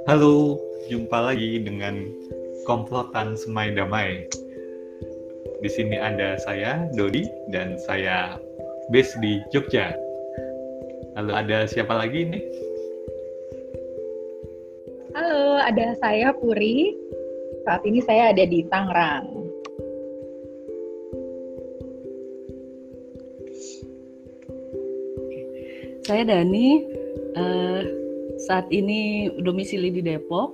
Halo, jumpa lagi dengan komplotan Semai Damai. Di sini ada saya, Dodi, dan saya base di Jogja. Lalu ada siapa lagi nih? Halo, ada saya Puri. Saat ini saya ada di Tangerang. Saya Dani, saat ini domisili di Depok.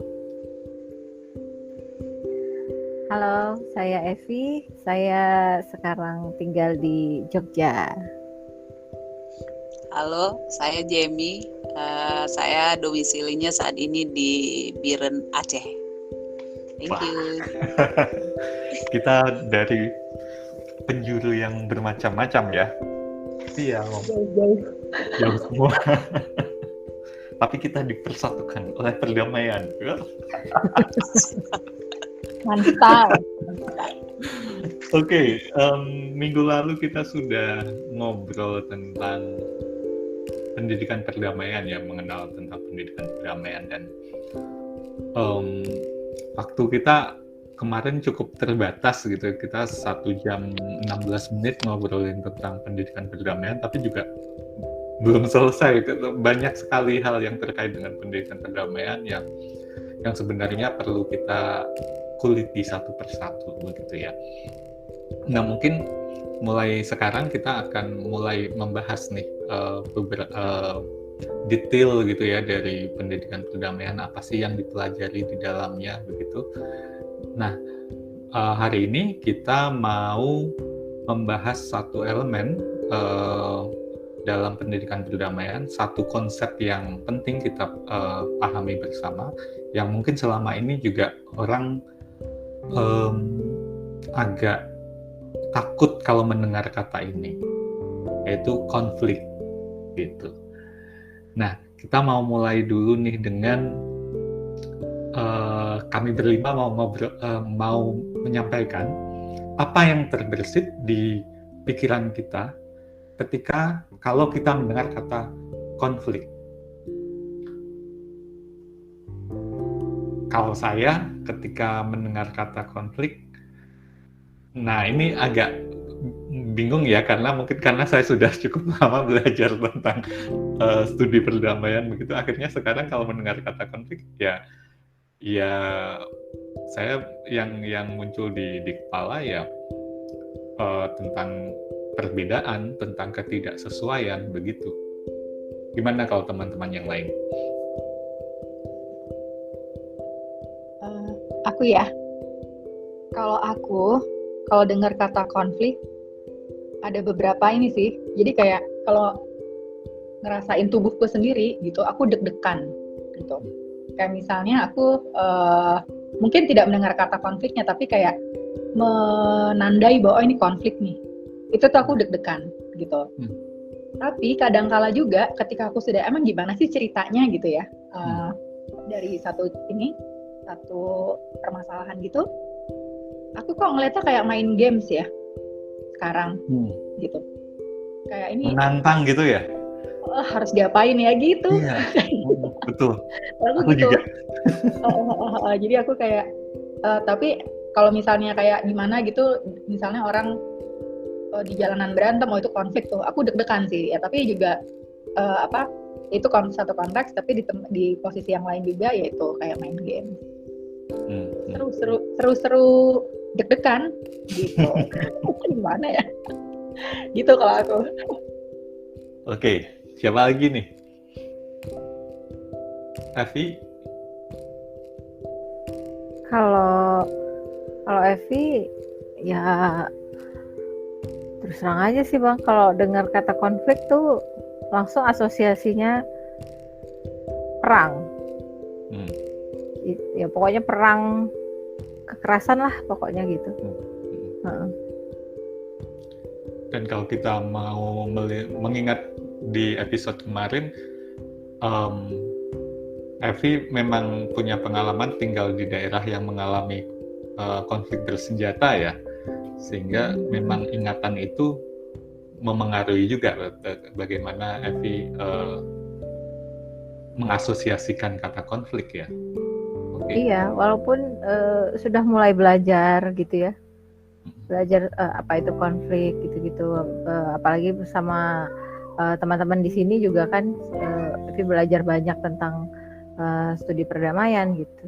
Halo, saya Evi. Saya sekarang tinggal di Jogja. Halo, saya Jamie. Saya domisilinya saat ini di Biren, Aceh. Thank you. Kita dari penjuru yang bermacam-macam ya. Iya, jauh semua. Tapi kita dipersatukan oleh perdamaian. Mantap. Oke, minggu lalu kita sudah ngobrol tentang pendidikan perdamaian ya, mengenal tentang pendidikan perdamaian, dan waktu kita kemarin cukup terbatas gitu. Kita 1 jam 16 menit ngobrolin tentang pendidikan perdamaian, tapi juga belum selesai. Banyak sekali hal yang terkait dengan pendidikan perdamaian yang sebenarnya perlu kita kuliti satu persatu begitu ya. Nah, mungkin mulai sekarang kita akan mulai membahas nih beberapa detail gitu ya dari pendidikan perdamaian, apa sih yang dipelajari di dalamnya begitu. Nah, hari ini kita mau membahas satu elemen dalam pendidikan perdamaian, satu konsep yang penting kita pahami bersama, yang mungkin selama ini juga orang agak takut kalau mendengar kata ini, yaitu konflik gitu. Nah, kita mau mulai dulu nih dengan kami berlima mau menyampaikan apa yang terbersit di pikiran kita ketika kalau kita mendengar kata konflik. Kalau saya ketika mendengar kata konflik, nah ini agak bingung ya, karena saya sudah cukup lama belajar tentang studi perdamaian begitu. Akhirnya sekarang kalau mendengar kata konflik ya saya yang muncul di kepala ya tentang perbedaan, tentang ketidaksesuaian begitu. Gimana kalau teman-teman yang lain? Aku ya, kalau dengar kata konflik, ada beberapa ini sih. Jadi kayak kalau ngerasain tubuhku sendiri gitu, aku deg-degan gitu. Kayak misalnya aku mungkin tidak mendengar kata konfliknya, tapi kayak menandai bahwa ini konflik nih. Itu tuh aku deg-degan gitu. Tapi kadang-kala juga ketika aku sudah emang gimana sih ceritanya gitu ya, dari satu permasalahan gitu, aku kok ngeliatnya kayak main games ya sekarang gitu. Kayak ini menantang gitu ya? Harus diapain ya gitu. Iya, betul. Aku gitu. Juga. Jadi aku kayak tapi kalau misalnya kayak gimana gitu, misalnya orang di jalanan berantem, itu konflik tuh, aku deg-degan sih ya. Tapi juga itu satu konteks, tapi di posisi yang lain juga, yaitu kayak main game. Seru deg-degan gitu. Gimana ya? Gitu kalau aku. Oke, siapa lagi nih? Evi? Kalau Evi ya terus terang aja sih Bang, kalau dengar kata konflik tuh langsung asosiasinya perang. Ya pokoknya perang, kekerasan lah pokoknya gitu. Dan kalau kita mau mengingat di episode kemarin, Evi memang punya pengalaman tinggal di daerah yang mengalami konflik bersenjata ya, sehingga memang ingatan itu memengaruhi juga bagaimana Evi mengasosiasikan kata konflik ya. Oke. Iya, walaupun sudah mulai belajar gitu ya, belajar apa itu konflik gitu-gitu, apalagi bersama teman-teman di sini juga kan, tapi belajar banyak tentang studi perdamaian gitu.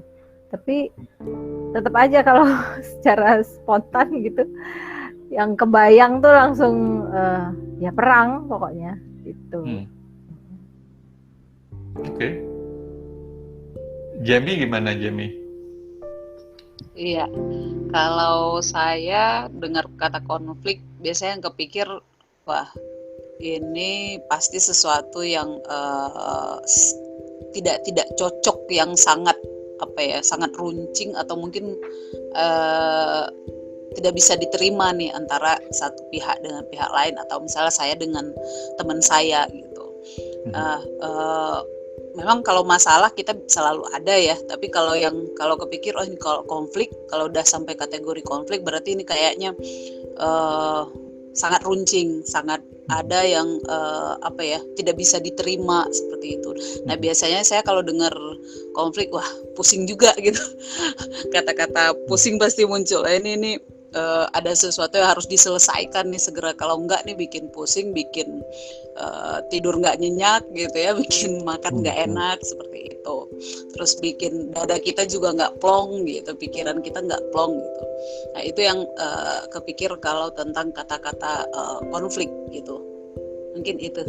Tapi tetap aja kalau secara spontan gitu, yang kebayang tuh langsung ya perang pokoknya gitu. Oke. Jamie gimana Jamie? Iya, kalau saya dengar kata konflik, biasanya yang kepikir, wah ini pasti sesuatu yang tidak cocok, yang sangat sangat runcing atau mungkin tidak bisa diterima nih antara satu pihak dengan pihak lain, atau misalnya saya dengan teman saya gitu. Memang kalau masalah kita selalu ada ya, tapi kalau kepikir ini kalau konflik, kalau udah sampai kategori konflik berarti ini kayaknya sangat runcing, sangat ada yang tidak bisa diterima seperti itu. Nah biasanya saya kalau dengar konflik, wah pusing juga gitu. Kata-kata pusing pasti muncul. Ini ada sesuatu yang harus diselesaikan nih segera, kalau enggak nih bikin pusing, bikin tidur nggak nyenyak gitu ya, bikin makan nggak enak seperti itu, terus bikin dada kita juga nggak plong gitu, pikiran kita nggak plong gitu. Nah itu yang kepikir kalau tentang kata-kata konflik gitu, mungkin itu.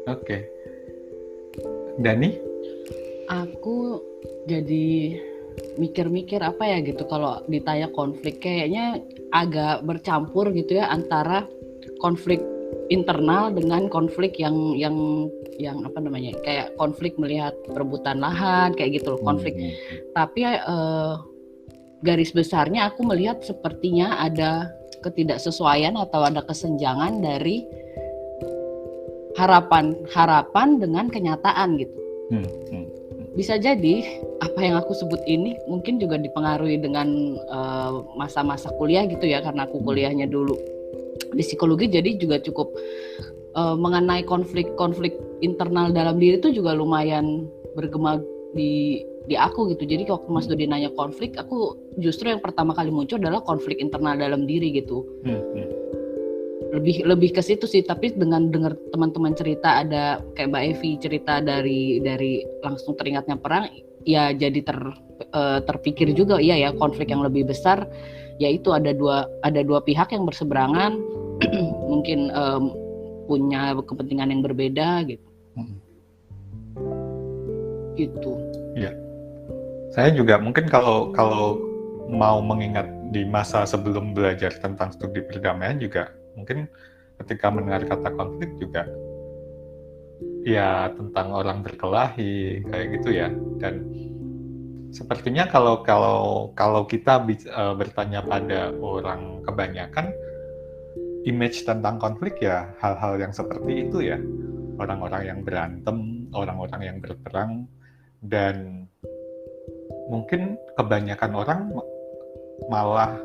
Oke. Dani? Aku jadi mikir-mikir apa ya gitu, kalau ditanya konflik kayaknya agak bercampur gitu ya, antara konflik internal dengan konflik yang apa namanya, kayak konflik melihat perebutan lahan kayak gitu loh, konflik. Tapi garis besarnya aku melihat sepertinya ada ketidaksesuaian atau ada kesenjangan dari harapan dengan kenyataan gitu. Bisa jadi apa yang aku sebut ini mungkin juga dipengaruhi dengan masa-masa kuliah gitu ya, karena aku kuliahnya dulu di psikologi, jadi juga cukup mengenai konflik internal dalam diri itu juga lumayan bergema di aku gitu. Jadi waktu Mas Dodi nanya konflik, aku justru yang pertama kali muncul adalah konflik internal dalam diri gitu. Lebih ke situ sih. Tapi dengan dengar teman-teman cerita, ada kayak Mbak Evi cerita dari langsung teringatnya perang, ya jadi terpikir juga, iya ya, konflik yang lebih besar yaitu ada dua pihak yang berseberangan mungkin punya kepentingan yang berbeda gitu. Gitu. Ya. Saya juga mungkin kalau mau mengingat di masa sebelum belajar tentang studi perdamaian juga, mungkin ketika mendengar kata konflik juga ya tentang orang berkelahi kayak gitu ya. Dan sepertinya kalau kita bertanya pada orang kebanyakan, image tentang konflik ya hal-hal yang seperti itu ya, orang-orang yang berantem, orang-orang yang berperang, dan mungkin kebanyakan orang malah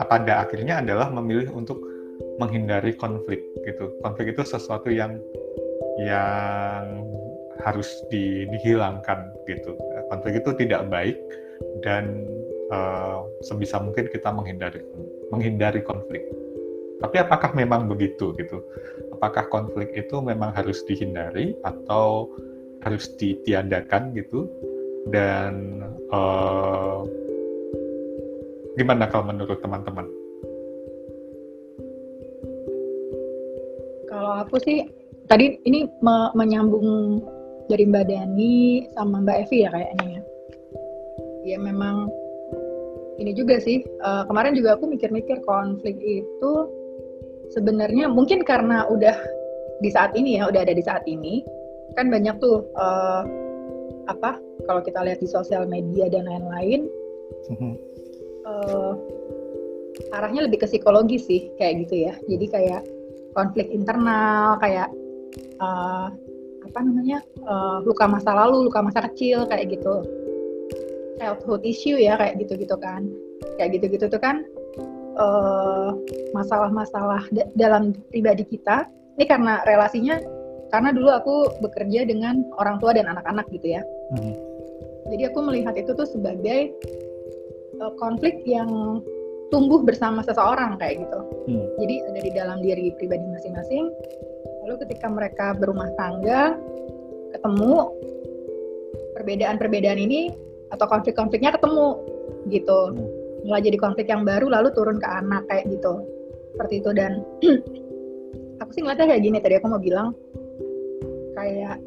pada akhirnya adalah memilih untuk menghindari konflik gitu. Konflik itu sesuatu yang harus dihilangkan gitu. Konflik itu tidak baik, dan sebisa mungkin kita menghindari konflik. Tapi apakah memang begitu gitu? Apakah konflik itu memang harus dihindari atau harus ditiadakan gitu? Dan gimana kalau menurut teman-teman? Kalau aku sih tadi ini menyambung dari Mbak Dani sama Mbak Evi ya kayaknya ya. Ya memang ini juga sih, kemarin juga aku mikir-mikir konflik itu sebenarnya mungkin karena udah di saat ini ya, udah ada di saat ini, kan banyak tuh kalau kita lihat di sosial media dan lain-lain, arahnya lebih ke psikologis sih kayak gitu ya. Jadi kayak konflik internal, kayak luka masa lalu, luka masa kecil kayak gitu, childhood issue ya kayak gitu-gitu kan, kayak gitu-gitu tuh kan masalah-masalah dalam pribadi kita ini karena relasinya karena dulu aku bekerja dengan orang tua dan anak-anak gitu ya. Jadi aku melihat itu tuh sebagai konflik yang tumbuh bersama seseorang kayak gitu. Jadi ada di dalam diri pribadi masing-masing. Lalu ketika mereka berumah tangga, ketemu perbedaan-perbedaan ini atau konflik-konfliknya ketemu gitu. Mulai jadi konflik yang baru lalu turun ke anak kayak gitu. Seperti itu. Dan aku sih ngeliatnya kayak gini, tadi aku mau bilang kayak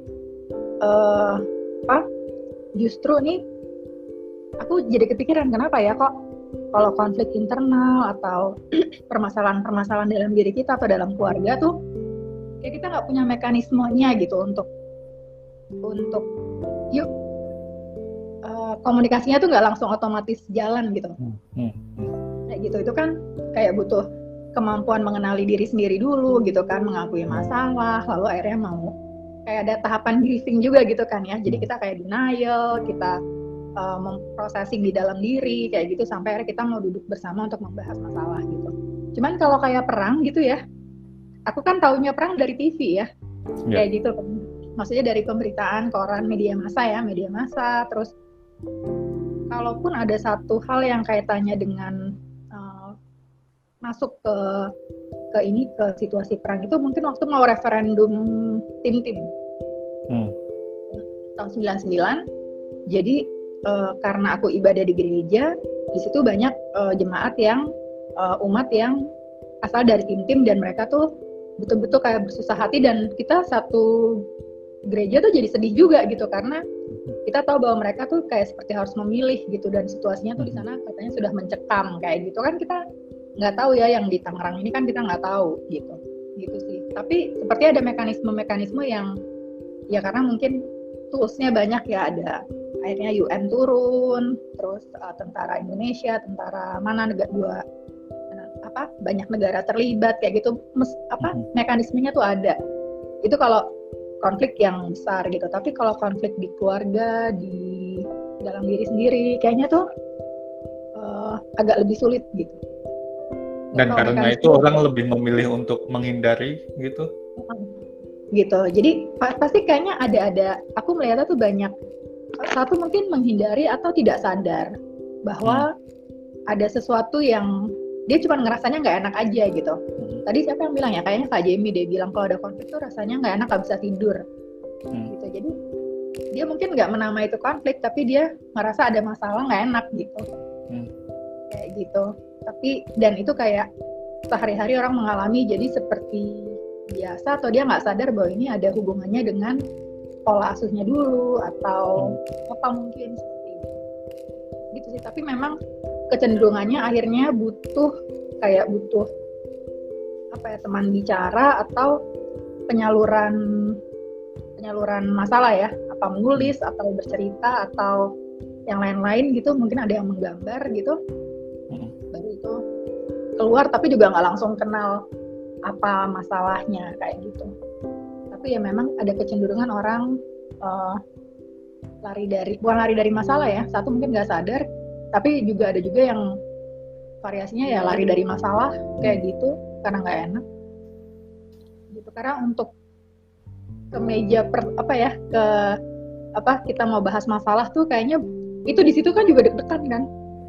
justru nih aku jadi kepikiran kenapa ya kok kalau konflik internal atau permasalahan-permasalahan dalam diri kita atau dalam keluarga tuh kayak kita nggak punya mekanismenya gitu untuk yuk komunikasinya tuh nggak langsung otomatis jalan gitu. Kayak gitu itu kan kayak butuh kemampuan mengenali diri sendiri dulu gitu kan, mengakui masalah, lalu akhirnya mau kayak ada tahapan grieving juga gitu kan ya. Jadi kita kayak denial, kita memprosesing di dalam diri kayak gitu sampai akhirnya kita mau duduk bersama untuk membahas masalah gitu. Cuman kalau kayak perang gitu ya, aku kan taunya perang dari TV ya, kayak gitu. Maksudnya dari pemberitaan, koran, media massa, terus kalaupun ada satu hal yang kaitannya dengan masuk ke situasi perang itu mungkin waktu mau referendum tim-tim tahun 99. Jadi karena aku ibadah di gereja, di situ banyak jemaat yang umat yang asal dari tim-tim dan mereka tuh betul-betul kayak bersusah hati dan kita satu gereja tuh jadi sedih juga gitu karena kita tahu bahwa mereka tuh kayak seperti harus memilih gitu dan situasinya tuh di sana katanya sudah mencekam kayak gitu kan, kita nggak tahu ya yang di Tangerang ini kan kita nggak tahu gitu sih. Tapi seperti ada mekanisme yang ya karena mungkin toolsnya banyak ya, ada akhirnya UN turun, terus tentara Indonesia, tentara mana banyak negara terlibat kayak gitu, mekanismenya tuh ada. Itu kalau konflik yang besar gitu. Tapi kalau konflik di keluarga, di dalam diri sendiri, kayaknya tuh agak lebih sulit gitu. Dan karena itu orang lebih memilih untuk menghindari gitu. Gitu. Jadi pasti kayaknya ada. Aku melihatnya tuh banyak. Satu mungkin menghindari atau tidak sadar bahwa ada sesuatu yang dia cuma ngerasanya nggak enak aja gitu. Tadi siapa yang bilang ya? Kayaknya Kak Jamie dia bilang kalau ada konflik tuh rasanya nggak enak, nggak bisa tidur. Gitu. Jadi dia mungkin nggak menamai itu konflik, tapi dia merasa ada masalah nggak enak gitu. Kayak gitu. Tapi dan itu kayak sehari-hari orang mengalami, jadi seperti biasa atau dia nggak sadar bahwa ini ada hubungannya dengan pola asuhnya dulu atau apa mungkin seperti itu. Gitu sih. Tapi memang kecenderungannya akhirnya butuh teman bicara atau penyaluran masalah ya, apa menulis atau bercerita atau yang lain-lain gitu, mungkin ada yang menggambar gitu, baru itu keluar tapi juga nggak langsung kenal apa masalahnya kayak gitu. Tapi ya memang ada kecenderungan orang bukan lari dari masalah ya, satu mungkin nggak sadar, tapi juga ada juga yang variasinya ya lari dari masalah kayak gitu karena nggak enak gitu. Karena untuk ke meja kita mau bahas masalah tuh kayaknya itu di situ kan juga deg-degan kan,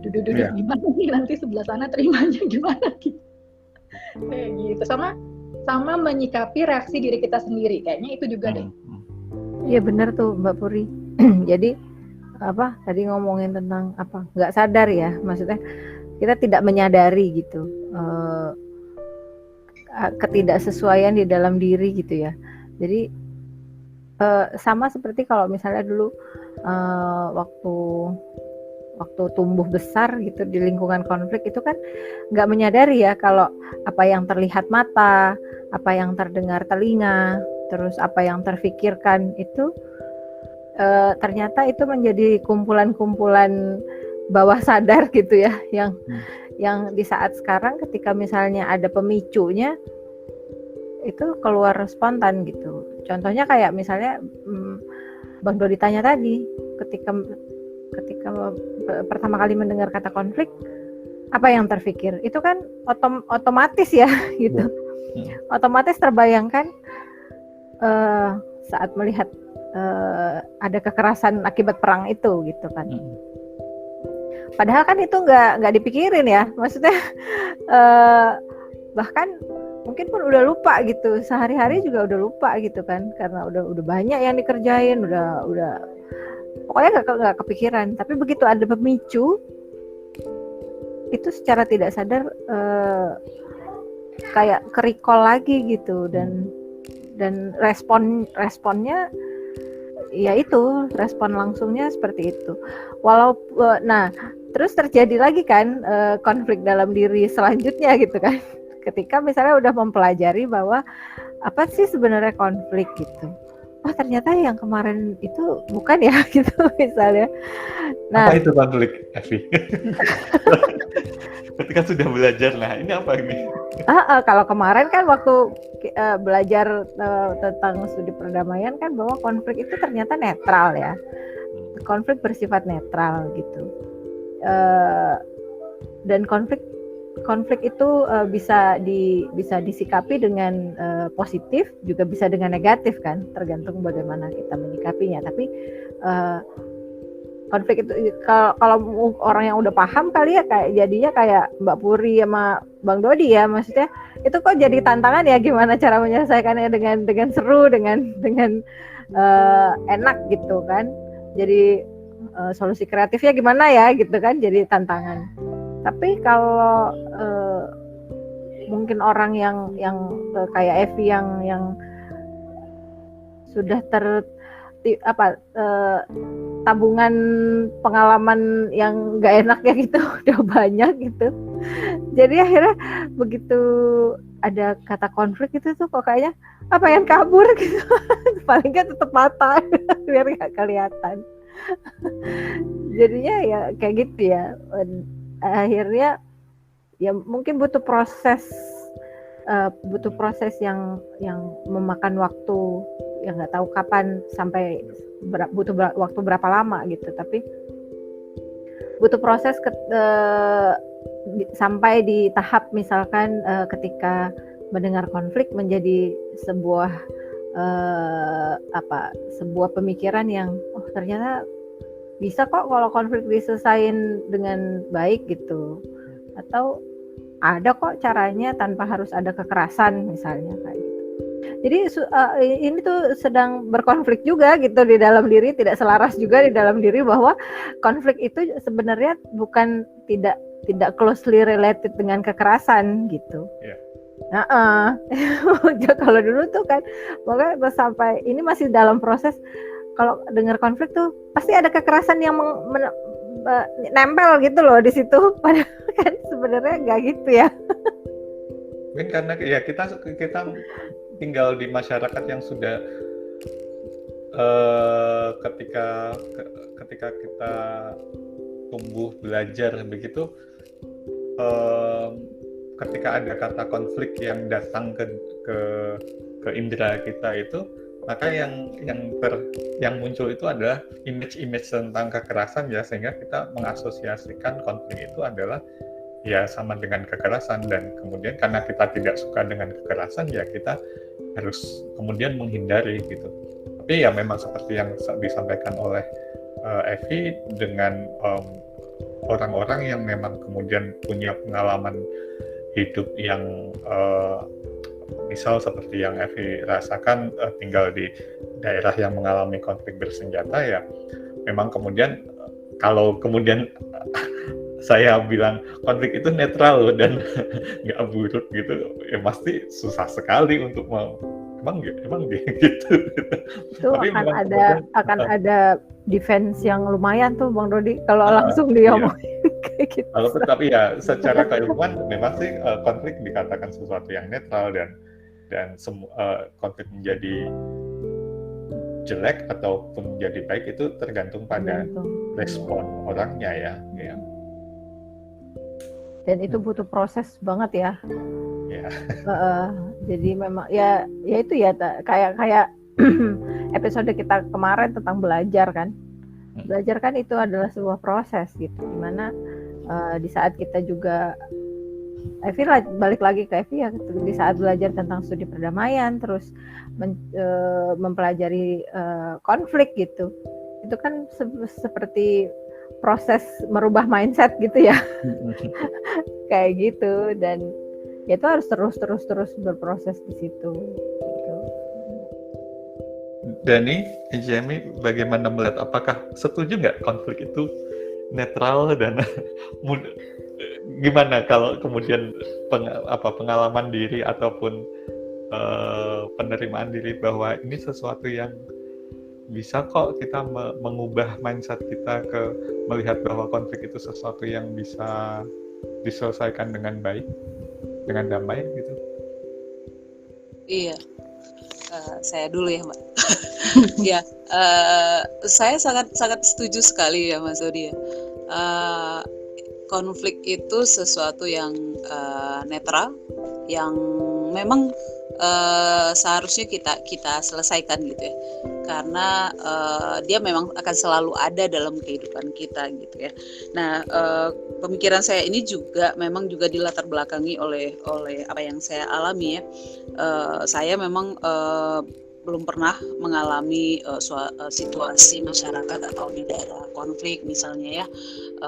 duduk gimana nih nanti sebelah sana terimanya gimana gitu kayak gitu, sama menyikapi reaksi diri kita sendiri kayaknya itu juga deh. Iya benar tuh Mbak Puri. Jadi tadi ngomongin tentang nggak sadar ya, maksudnya kita tidak menyadari gitu ketidaksesuaian di dalam diri gitu ya. Jadi sama seperti kalau misalnya dulu waktu tumbuh besar gitu di lingkungan konflik itu kan nggak menyadari ya kalau apa yang terlihat mata, apa yang terdengar telinga, terus apa yang terfikirkan itu ternyata itu menjadi kumpulan-kumpulan bawah sadar gitu ya, yang di saat sekarang ketika misalnya ada pemicunya itu keluar spontan gitu. Contohnya kayak misalnya Bang Dodi tanya tadi, ketika pertama kali mendengar kata konflik, apa yang terfikir? Itu kan otomatis ya gitu. Otomatis terbayangkan saat melihat ada kekerasan akibat perang itu gitu kan. Padahal kan itu nggak dipikirin ya, maksudnya bahkan mungkin pun udah lupa gitu, sehari-hari juga udah lupa gitu kan, karena udah banyak yang dikerjain, udah pokoknya nggak kepikiran. Tapi begitu ada pemicu, itu secara tidak sadar kayak ke-recall lagi gitu, dan responnya ya itu, respon langsungnya seperti itu. Nah terus terjadi lagi kan konflik dalam diri selanjutnya gitu kan, ketika misalnya udah mempelajari bahwa apa sih sebenarnya konflik gitu. Oh ternyata yang kemarin itu bukan ya gitu misalnya. Nah, apa itu konflik, Evi? Ketika sudah belajar, nah ini apa ini? Kalau kemarin kan waktu belajar tentang studi perdamaian kan, bahwa konflik itu ternyata netral ya. Konflik bersifat netral gitu. Dan konflik itu bisa disikapi dengan positif, juga bisa dengan negatif kan, tergantung bagaimana kita menyikapinya. Tapi konflik itu kalau orang yang udah paham kali ya, kayak jadinya kayak Mbak Puri sama Bang Dodi ya, maksudnya itu kok jadi tantangan ya, gimana cara menyelesaikannya dengan seru, dengan enak gitu kan. Jadi solusi kreatifnya gimana ya gitu kan, jadi tantangan. Tapi kalau mungkin orang yang kayak Evi yang sudah tabungan pengalaman yang nggak enaknya gitu udah banyak gitu, jadi akhirnya begitu ada kata konflik itu tuh kok kayaknya pengen kabur gitu. Paling nggak tutup mata biar nggak kelihatan. Jadinya ya kayak gitu ya. Akhirnya ya mungkin butuh proses yang memakan waktu, yang nggak tahu kapan, sampai butuh waktu berapa lama gitu. Tapi butuh proses sampai di tahap misalkan ketika mendengar konflik menjadi sebuah sebuah pemikiran yang ternyata bisa kok kalau konflik diselesain dengan baik gitu, atau ada kok caranya tanpa harus ada kekerasan misalnya kayak gitu. Jadi ini tuh sedang berkonflik juga gitu di dalam diri, tidak selaras juga di dalam diri, bahwa konflik itu sebenarnya bukan tidak closely related dengan kekerasan gitu. Yeah. Kalau dulu tuh kan, makanya sampai ini masih dalam proses. Kalau dengar konflik tuh pasti ada kekerasan yang nempel gitu loh di situ, padahal kan sebenarnya nggak gitu ya. Mungkin karena ya kita tinggal di masyarakat yang sudah ketika kita tumbuh belajar begitu, ketika ada kata konflik yang datang ke indera kita itu, maka yang muncul itu adalah image tentang kekerasan ya, sehingga kita mengasosiasikan konflik itu adalah ya sama dengan kekerasan, dan kemudian karena kita tidak suka dengan kekerasan ya kita harus kemudian menghindari gitu. Tapi ya memang seperti yang disampaikan oleh Evi, dengan orang-orang yang memang kemudian punya pengalaman hidup yang misal seperti yang Evi rasakan, tinggal di daerah yang mengalami konflik bersenjata, ya memang kemudian kalau kemudian saya bilang konflik itu netral loh dan nggak buruk gitu, ya pasti susah sekali untuk emang gitu. Itu tapi akan ada defense yang lumayan tuh Bang Dodi kalau langsung diomongin kayak gitu. Tapi ya secara keilmuan memang sih konflik dikatakan sesuatu yang netral, dan konflik menjadi jelek ataupun menjadi baik itu tergantung pada respon orangnya ya. Dan itu butuh proses banget ya. Jadi memang ya itu ya kayak episode kita kemarin tentang belajar kan. Belajar kan itu adalah sebuah proses gitu, dimana di saat kita juga Evi balik lagi ke Evi ya, di saat belajar tentang studi perdamaian, terus mempelajari konflik gitu, itu kan seperti proses merubah mindset gitu ya. Kayak gitu, dan ya itu harus terus berproses di situ gitu. Dani, Jamie, bagaimana melihat, apakah setuju nggak konflik itu netral dan gimana kalau kemudian pengalaman diri ataupun penerimaan diri bahwa ini sesuatu yang bisa kok kita mengubah mindset kita ke melihat bahwa konflik itu sesuatu yang bisa diselesaikan dengan baik, dengan damai gitu. Iya, saya dulu ya Mbak. Ya, saya sangat setuju sekali ya Mas Dodi ya. Konflik itu sesuatu yang netral, yang memang seharusnya kita selesaikan gitu ya, karena dia memang akan selalu ada dalam kehidupan kita gitu ya. Nah, pemikiran saya ini juga memang juga dilatar belakangi oleh apa yang saya alami ya. Saya memang belum pernah mengalami situasi masyarakat atau di daerah konflik misalnya ya,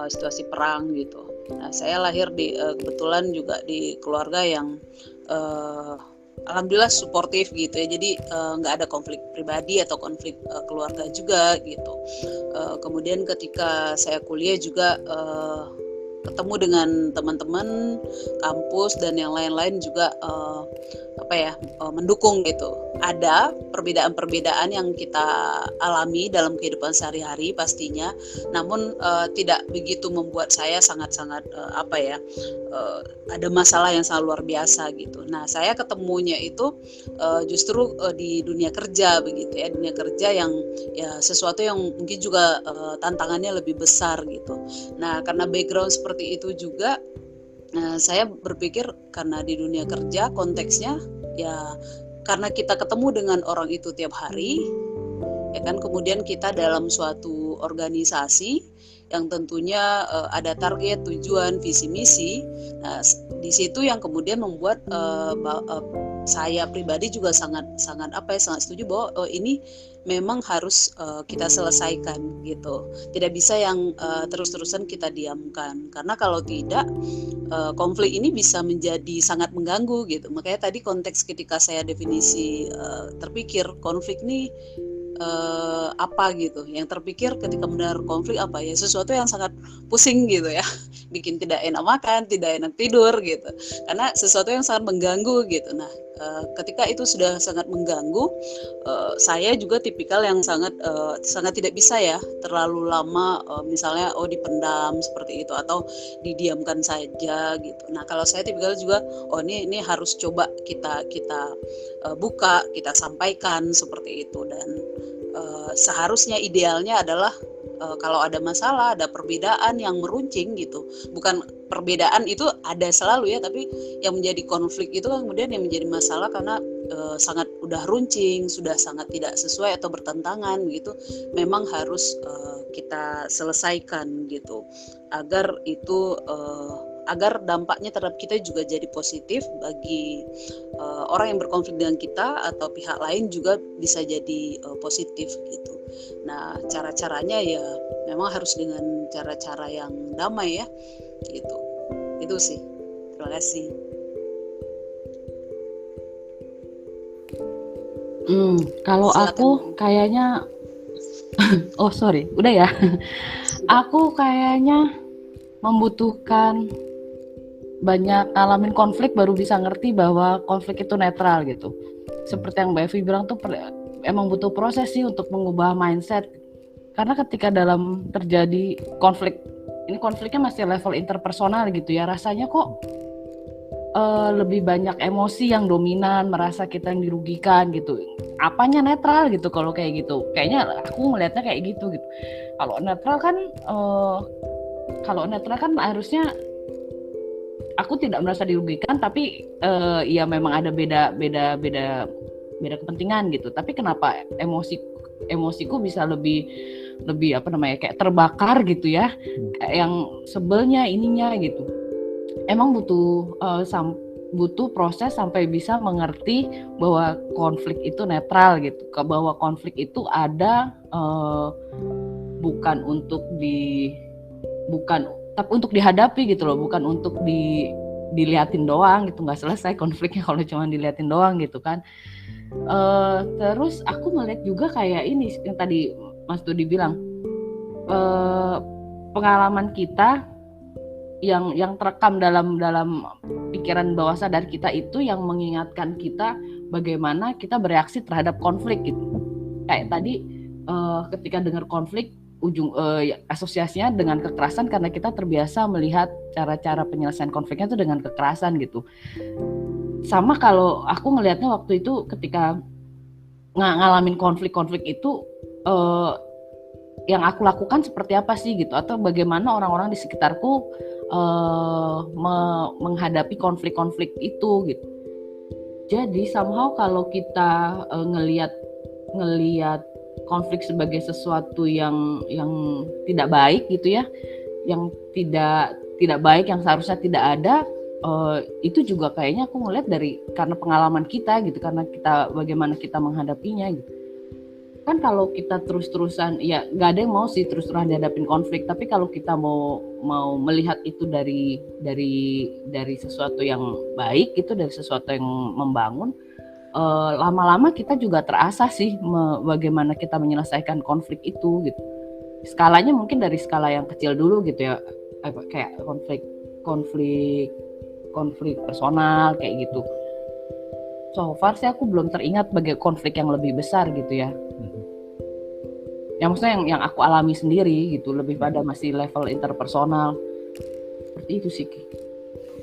situasi perang gitu. Nah, saya lahir kebetulan juga di keluarga yang alhamdulillah suportif gitu ya, jadi nggak ada konflik pribadi atau konflik keluarga juga gitu. Kemudian ketika saya kuliah juga ketemu dengan teman-teman kampus dan yang lain-lain juga mendukung gitu. Ada perbedaan-perbedaan yang kita alami dalam kehidupan sehari-hari pastinya, namun tidak begitu membuat saya sangat-sangat ada masalah yang sangat luar biasa gitu. Nah, saya ketemunya itu justru di dunia kerja begitu ya, dunia kerja yang ya sesuatu yang mungkin juga tantangannya lebih besar gitu. Nah, karena background seperti itu juga, saya berpikir karena di dunia kerja konteksnya ya karena kita ketemu dengan orang itu tiap hari, ya kan, kemudian kita dalam suatu organisasi yang tentunya ada target, tujuan, visi misi. Nah, di situ yang kemudian membuat saya pribadi juga sangat setuju bahwa ini memang harus kita selesaikan gitu. Tidak bisa yang terus-terusan kita diamkan, karena kalau tidak konflik ini bisa menjadi sangat mengganggu gitu. Makanya tadi konteks ketika saya definisi terpikir konflik ini apa gitu, yang terpikir ketika mendengar konflik apa ya, sesuatu yang sangat pusing gitu ya, bikin tidak enak makan, tidak enak tidur gitu, karena sesuatu yang sangat mengganggu gitu. Nah, ketika itu sudah sangat mengganggu, saya juga tipikal yang sangat tidak bisa ya terlalu lama misalnya dipendam seperti itu atau didiamkan saja gitu. Nah, kalau saya tipikal juga ini harus coba kita buka, kita sampaikan seperti itu. Dan seharusnya idealnya adalah kalau ada masalah, ada perbedaan yang meruncing gitu, bukan perbedaan itu ada selalu ya, tapi yang menjadi konflik itu kan kemudian yang menjadi masalah karena sangat udah runcing, sudah sangat tidak sesuai atau bertentangan gitu, memang harus kita selesaikan gitu, agar itu agar dampaknya terhadap kita juga jadi positif bagi orang yang berkonflik dengan kita atau pihak lain juga bisa jadi positif gitu. Nah, cara-caranya ya memang harus dengan cara-cara yang damai ya gitu. Itu sih. Terima kasih. Kalau Silakan. aku kayaknya udah ya. Aku kayaknya membutuhkan banyak ngalamin konflik baru bisa ngerti bahwa konflik itu netral gitu. Seperti yang Mbak Evi bilang tuh emang butuh proses sih untuk mengubah mindset. Karena ketika dalam terjadi konflik, ini konfliknya masih level interpersonal gitu ya, rasanya kok lebih banyak emosi yang dominan, merasa kita yang dirugikan gitu. Apanya netral gitu kalau kayak gitu? Kayaknya aku melihatnya kayak gitu. Kalau netral kan harusnya aku tidak merasa dirugikan, tapi ya memang ada beda kepentingan gitu. Tapi kenapa emosiku bisa lebih kayak terbakar gitu ya, kayak yang sebelnya ininya gitu. emang butuh proses sampai bisa mengerti bahwa konflik itu netral gitu, bahwa konflik itu ada bukan tapi untuk dihadapi gitu loh, bukan untuk diliatin doang gitu, nggak selesai konfliknya kalau cuma diliatin doang gitu kan. Terus aku ngeliat juga kayak ini yang tadi Mas Dodi bilang, pengalaman kita yang terekam dalam pikiran bawah sadar kita itu yang mengingatkan kita bagaimana kita bereaksi terhadap konflik gitu. Kayak tadi ketika dengar konflik asosiasinya dengan kekerasan karena kita terbiasa melihat cara-cara penyelesaian konfliknya itu dengan kekerasan gitu. Sama kalau aku ngelihatnya waktu itu ketika ngalamin konflik itu yang aku lakukan seperti apa sih gitu, atau bagaimana orang-orang di sekitarku menghadapi konflik-konflik itu gitu. Jadi somehow kalau kita ngelihat konflik sebagai sesuatu yang tidak baik gitu ya, yang tidak baik, yang seharusnya tidak ada, itu juga kayaknya aku ngelihat karena pengalaman kita gitu, karena kita bagaimana kita menghadapinya gitu. Kan kalau kita terus-terusan, ya nggak ada yang mau sih terus-terusan dihadapin konflik, tapi kalau kita mau melihat itu dari sesuatu yang baik, itu dari sesuatu yang membangun, lama-lama kita juga terasah sih bagaimana kita menyelesaikan konflik itu gitu. Skalanya mungkin dari skala yang kecil dulu gitu ya, kayak konflik personal kayak gitu. So far sih aku belum teringat bagi konflik yang lebih besar gitu ya. Yang maksudnya yang aku alami sendiri gitu, lebih pada masih level interpersonal. Seperti itu sih.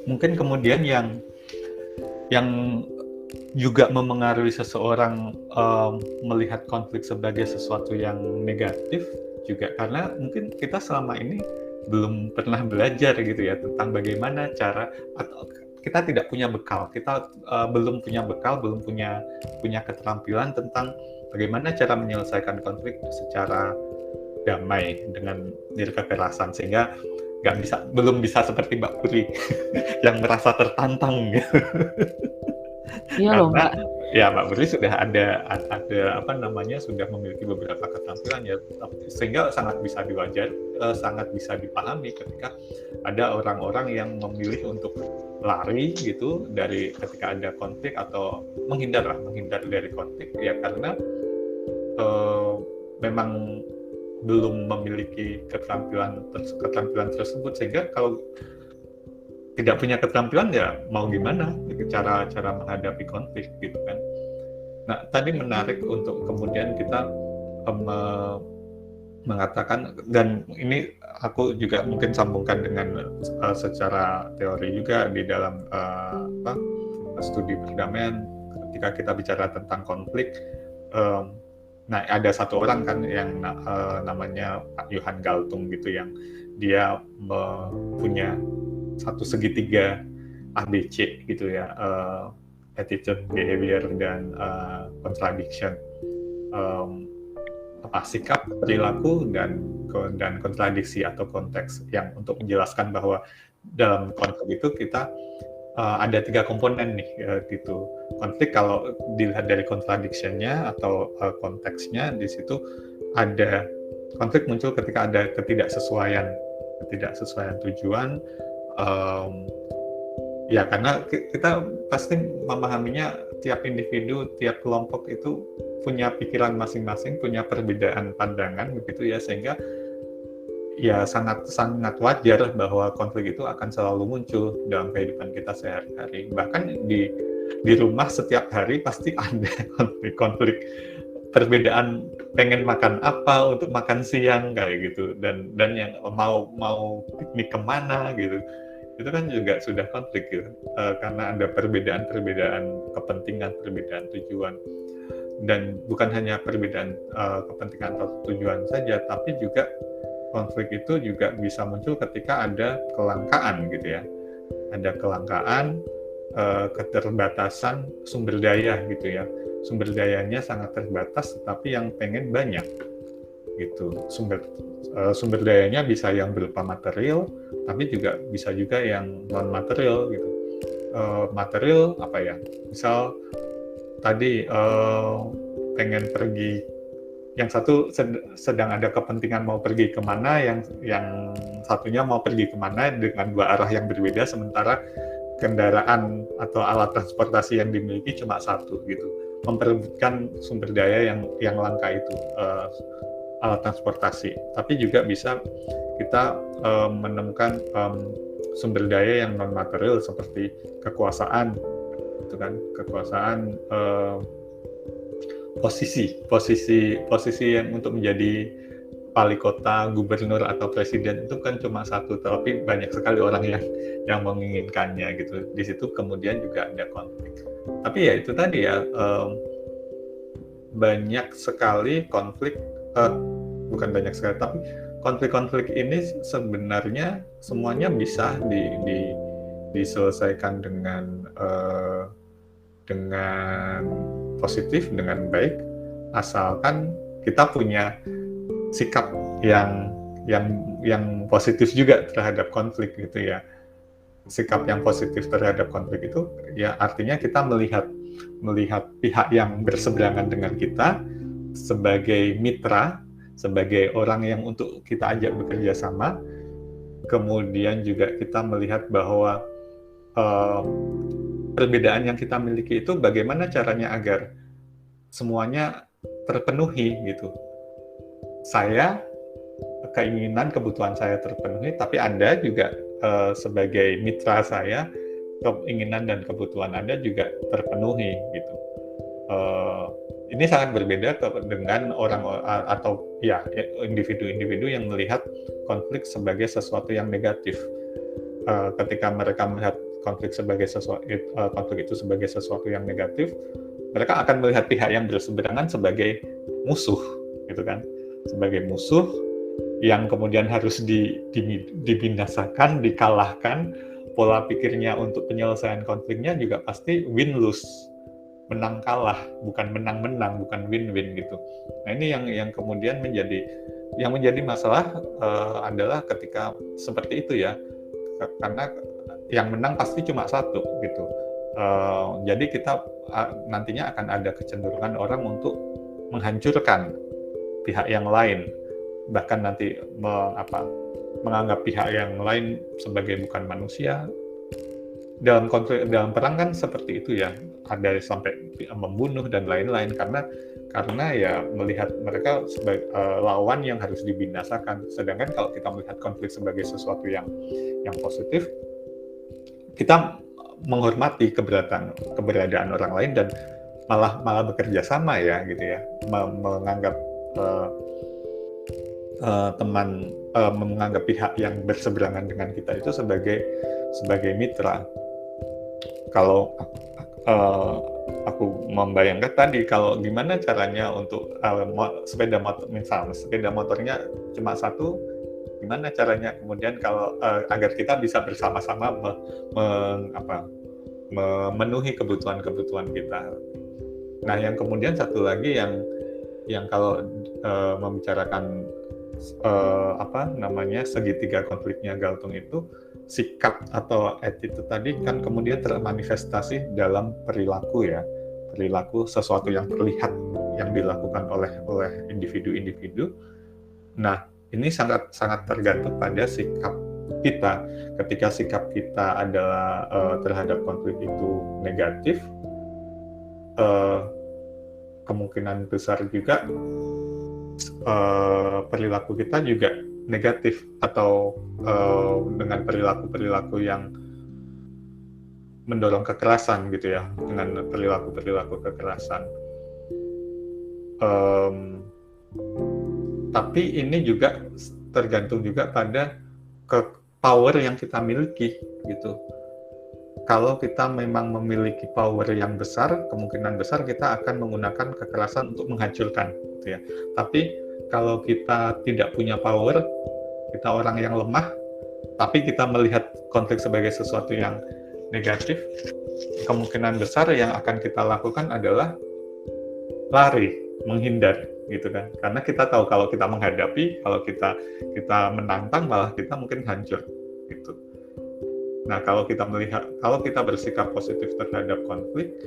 Mungkin kemudian yang juga memengaruhi seseorang melihat konflik sebagai sesuatu yang negatif juga karena mungkin kita selama ini belum pernah belajar gitu ya tentang bagaimana cara, atau kita tidak punya bekal, kita belum punya keterampilan tentang bagaimana cara menyelesaikan konflik secara damai dengan kekerasan, sehingga belum bisa seperti Mbak Puri yang merasa tertantang gitu. Iya loh Mbak. Ya Mbak Puri sudah ada sudah memiliki beberapa keterampilan ya, sehingga sangat bisa sangat bisa dipahami ketika ada orang-orang yang memilih untuk lari gitu dari ketika ada konflik atau menghindar dari konflik ya karena memang belum memiliki keterampilan tersebut, sehingga kalau tidak punya keterampilan ya mau gimana cara menghadapi konflik gitu kan. Nah tadi menarik untuk kemudian kita mengatakan, dan ini aku juga mungkin sambungkan dengan secara teori juga di dalam studi perdamaian ketika kita bicara tentang konflik. Nah ada satu orang kan yang namanya Pak Johan Galtung gitu, yang dia punya satu segitiga ABC gitu ya, attitude, behavior, dan contradiction, sikap, perilaku, dan kontradiksi atau konteks, yang untuk menjelaskan bahwa dalam konflik itu kita ada 3 komponen nih gitu. Konflik kalau dilihat dari contradiction-nya atau konteksnya, di situ ada konflik muncul ketika ada ketidaksesuaian tujuan. Ya karena kita pasti memahaminya tiap individu, tiap kelompok itu punya pikiran masing-masing, punya perbedaan pandangan begitu ya, sehingga ya sangat wajar bahwa konflik itu akan selalu muncul dalam kehidupan kita sehari-hari. Bahkan di rumah setiap hari pasti ada konflik perbedaan pengen makan apa untuk makan siang kayak gitu, dan yang mau piknik kemana gitu, itu kan juga sudah konflik gitu, karena ada perbedaan kepentingan, perbedaan tujuan, dan bukan hanya perbedaan kepentingan atau tujuan saja, tapi juga konflik itu juga bisa muncul ketika ada kelangkaan gitu ya, ada kelangkaan, keterbatasan sumber daya gitu ya, sumber dayanya sangat terbatas tetapi yang pengen banyak. gitu. Sumber dayanya bisa yang berupa material, tapi juga bisa juga yang non material gitu. Material apa ya? Misal tadi pengen pergi, yang satu sedang ada kepentingan mau pergi kemana, yang satunya mau pergi kemana dengan dua arah yang berbeda, sementara kendaraan atau alat transportasi yang dimiliki cuma satu gitu, memperebutkan sumber daya yang langka itu, alat transportasi. Tapi juga bisa kita menemukan sumber daya yang non material seperti kekuasaan, itu kan, kekuasaan, posisi yang untuk menjadi wali kota, gubernur atau presiden itu kan cuma satu, tapi banyak sekali orang yang menginginkannya gitu. Di situ kemudian juga ada konflik. Tapi ya itu tadi ya, banyak sekali konflik, bukan banyak sekali, tapi konflik-konflik ini sebenarnya semuanya bisa diselesaikan dengan positif, dengan baik, asalkan kita punya sikap yang positif juga terhadap konflik gitu ya. Sikap yang positif terhadap konflik itu ya artinya kita melihat pihak yang berseberangan dengan kita sebagai mitra, sebagai orang yang untuk kita ajak bekerja sama. Kemudian juga kita melihat bahwa perbedaan yang kita miliki itu bagaimana caranya agar semuanya terpenuhi gitu. Saya, keinginan, kebutuhan saya terpenuhi, tapi Anda juga sebagai mitra saya, keinginan dan kebutuhan Anda juga terpenuhi gitu. Ini sangat berbeda dengan orang atau ya individu-individu yang melihat konflik sebagai sesuatu yang negatif. Ketika mereka melihat konflik itu sebagai sesuatu yang negatif, mereka akan melihat pihak yang berseberangan sebagai musuh, gitu kan, sebagai musuh yang kemudian harus dibinasakan, dikalahkan. Pola pikirnya untuk penyelesaian konfliknya juga pasti win-lose, menang kalah, bukan menang-menang, bukan win-win gitu. Nah ini yang kemudian menjadi masalah adalah ketika seperti itu ya, karena yang menang pasti cuma satu gitu. Jadi kita nantinya akan ada kecenderungan orang untuk menghancurkan pihak yang lain, bahkan nanti menganggap pihak yang lain sebagai bukan manusia. Dalam perang kan seperti itu ya, ada sampai membunuh dan lain-lain karena ya melihat mereka sebagai lawan yang harus dibinasakan. Sedangkan kalau kita melihat konflik sebagai sesuatu yang positif, kita menghormati keberadaan orang lain dan malah bekerja sama ya gitu ya, menganggap menganggap pihak yang berseberangan dengan kita itu sebagai mitra. Kalau aku membayangkan tadi, kalau gimana caranya untuk sepeda motornya cuma satu, gimana caranya kemudian kalau agar kita bisa bersama-sama memenuhi kebutuhan kita. Nah, yang kemudian satu lagi yang kalau membicarakan segitiga konfliknya Galtung itu, sikap atau attitude tadi kan kemudian termanifestasi dalam perilaku ya, perilaku sesuatu yang terlihat yang dilakukan oleh individu-individu. Nah, ini sangat tergantung pada sikap kita. Ketika sikap kita adalah terhadap konflik itu negatif, kemungkinan besar juga perilaku kita juga negatif, atau dengan perilaku yang mendorong kekerasan gitu ya, dengan perilaku kekerasan. Tapi ini juga tergantung juga pada power yang kita miliki gitu. Kalau kita memang memiliki power yang besar, kemungkinan besar kita akan menggunakan kekerasan untuk menghancurkan gitu ya. Tapi kalau kita tidak punya power, kita orang yang lemah, tapi kita melihat konflik sebagai sesuatu yang negatif, kemungkinan besar yang akan kita lakukan adalah lari menghindar gitu kan, karena kita tahu kalau kita menghadapi, kalau kita menantang malah kita mungkin hancur gitu. Nah, kalau kita bersikap positif terhadap konflik,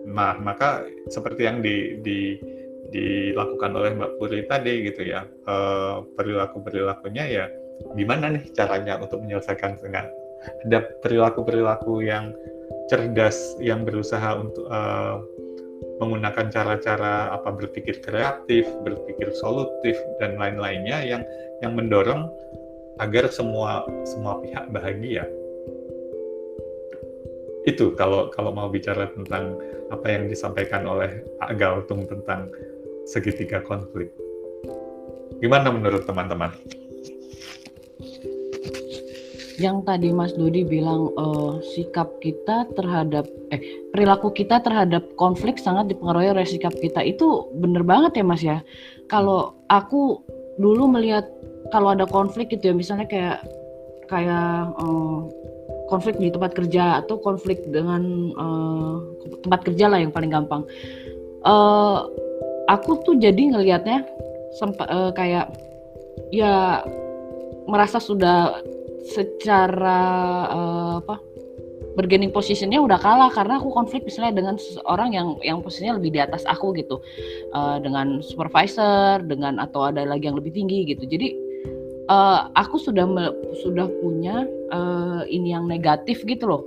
nah maka seperti yang dilakukan oleh Mbak Puri tadi gitu ya, perilakunya ya gimana nih caranya untuk menyelesaikan dengan ada perilaku yang cerdas yang berusaha untuk menggunakan cara-cara berpikir kreatif, berpikir solutif dan lain-lainnya yang mendorong agar semua pihak bahagia. Itu kalau mau bicara tentang apa yang disampaikan oleh Pak Galtung tentang segitiga konflik. Gimana menurut teman-teman? Yang tadi Mas Dodi bilang sikap kita terhadap perilaku kita terhadap konflik sangat dipengaruhi oleh sikap kita, itu bener banget ya Mas ya. Kalau aku dulu melihat kalau ada konflik gitu ya, misalnya kayak konflik di tempat kerja atau konflik dengan tempat kerja lah yang paling gampang, aku tuh jadi ngelihatnya kayak ya merasa sudah secara bargaining positionnya udah kalah karena aku konflik misalnya dengan seseorang yang posisinya lebih di atas aku gitu, dengan supervisor, dengan atau ada lagi yang lebih tinggi gitu. Jadi aku sudah punya ini yang negatif gitu loh,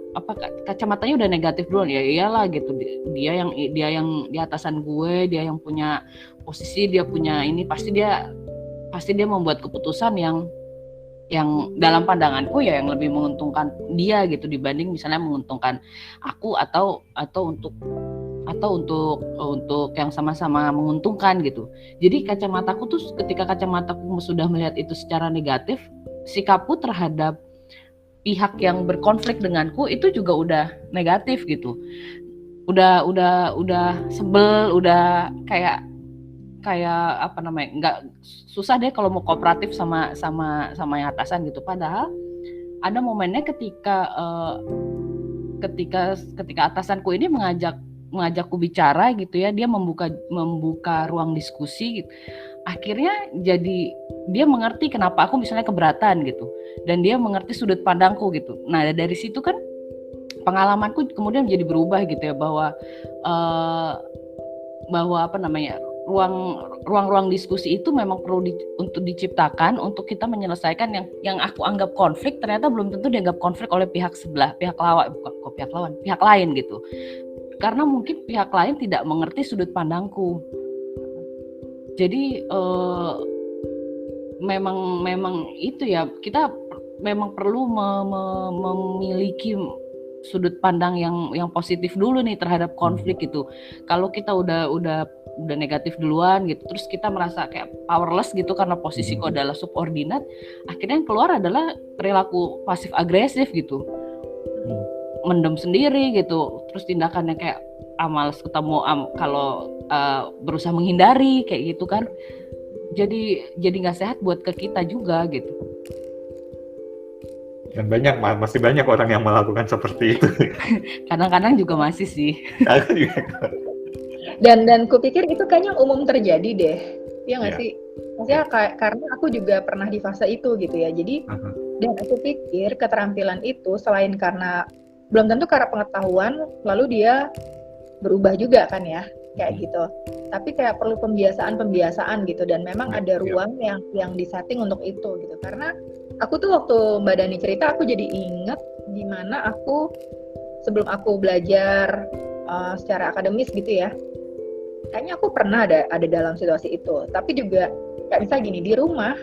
kacamatanya udah negatif duluan, ya iyalah gitu, dia yang di atasan gue, dia yang punya posisi, dia punya ini, pasti dia membuat keputusan yang dalam pandanganku ya yang lebih menguntungkan dia gitu dibanding misalnya menguntungkan aku atau untuk yang sama-sama menguntungkan gitu. Jadi kacamataku tuh ketika kacamataku sudah melihat itu secara negatif, sikapku terhadap pihak yang berkonflik denganku itu juga udah negatif gitu. Udah sebel, udah kayak apa namanya, nggak, susah deh kalau mau kooperatif sama yang atasan gitu. Padahal ada momennya ketika atasanku ini mengajakku bicara gitu ya, dia membuka ruang diskusi gitu. Akhirnya jadi dia mengerti kenapa aku misalnya keberatan gitu, dan dia mengerti sudut pandangku gitu. Nah dari situ kan pengalamanku kemudian menjadi berubah gitu ya, bahwa apa namanya, ruang diskusi itu memang perlu untuk diciptakan untuk kita menyelesaikan yang aku anggap konflik, ternyata belum tentu dianggap konflik oleh pihak sebelah, pihak lain gitu. Karena mungkin pihak lain tidak mengerti sudut pandangku. Jadi memang itu ya, kita memang perlu memiliki sudut pandang yang positif dulu nih terhadap konflik gitu. Kalau kita udah negatif duluan gitu, terus kita merasa kayak powerless gitu karena posisiku adalah subordinat, akhirnya yang keluar adalah perilaku pasif agresif gitu, mendem sendiri gitu, terus tindakannya kayak males ketemu, kalau berusaha menghindari kayak gitu kan. Jadi nggak sehat buat ke kita juga gitu. Dan masih banyak orang yang melakukan seperti itu. Kadang-kadang juga masih sih. Dan kupikir itu kayaknya umum terjadi deh, ya nggak sih? Maksudnya karena aku juga pernah di fase itu gitu ya. Jadi dan aku pikir keterampilan itu selain karena belum tentu karena pengetahuan, lalu dia berubah juga kan ya, kayak gitu. Tapi kayak perlu pembiasaan gitu, dan memang ada ruang yang disetting untuk itu gitu. Karena aku tuh waktu Mbak Dani cerita, aku jadi inget gimana aku sebelum aku belajar secara akademis gitu ya. Kayaknya aku pernah ada dalam situasi itu. Tapi juga kayak misalnya gini, di rumah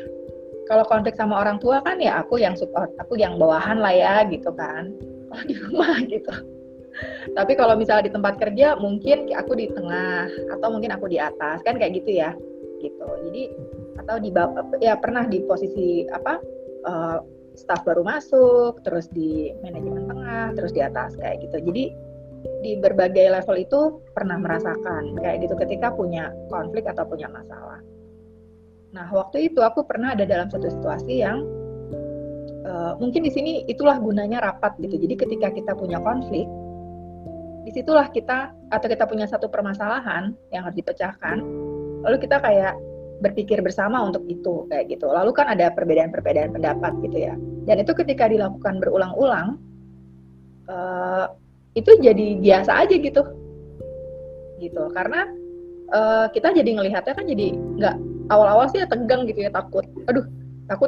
kalau konflik sama orang tua kan ya aku yang support, aku yang bawahan lah ya gitu kan. Oh, di rumah gitu. Tapi kalau misalnya di tempat kerja mungkin aku di tengah atau mungkin aku di atas, kan kayak gitu ya. Gitu. Jadi atau pernah di posisi staf baru masuk, terus di manajemen tengah, terus di atas kayak gitu. Jadi di berbagai level itu pernah merasakan kayak gitu ketika punya konflik atau punya masalah. Nah, waktu itu aku pernah ada dalam satu situasi yang mungkin di sini itulah gunanya rapat gitu. Jadi ketika kita punya konflik, disitulah kita punya satu permasalahan yang harus dipecahkan, lalu kita kayak berpikir bersama untuk itu kayak gitu. Lalu kan ada perbedaan-perbedaan pendapat gitu ya, dan itu ketika dilakukan berulang-ulang itu jadi biasa aja gitu karena kita jadi ngelihatnya kan jadi nggak, awal-awal sih ya tegang gitu ya, takut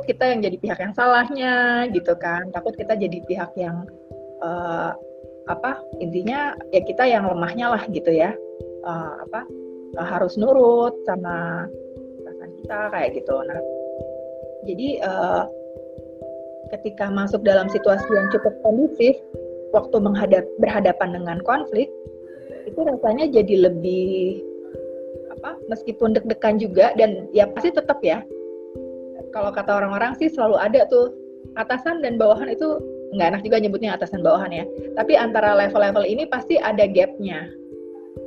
kita yang jadi pihak yang salahnya gitu kan, takut kita jadi pihak yang intinya ya kita yang lemahnya lah gitu ya, harus nurut sama perasaan kita kayak gitu. Nah jadi ketika masuk dalam situasi yang cukup kondusif, waktu berhadapan dengan konflik itu rasanya jadi lebih meskipun deg-degan juga, dan ya pasti tetap ya, kalau kata orang-orang sih selalu ada tuh atasan dan bawahan, itu nggak enak juga nyebutnya atasan bawahan ya, tapi antara level-level ini pasti ada gapnya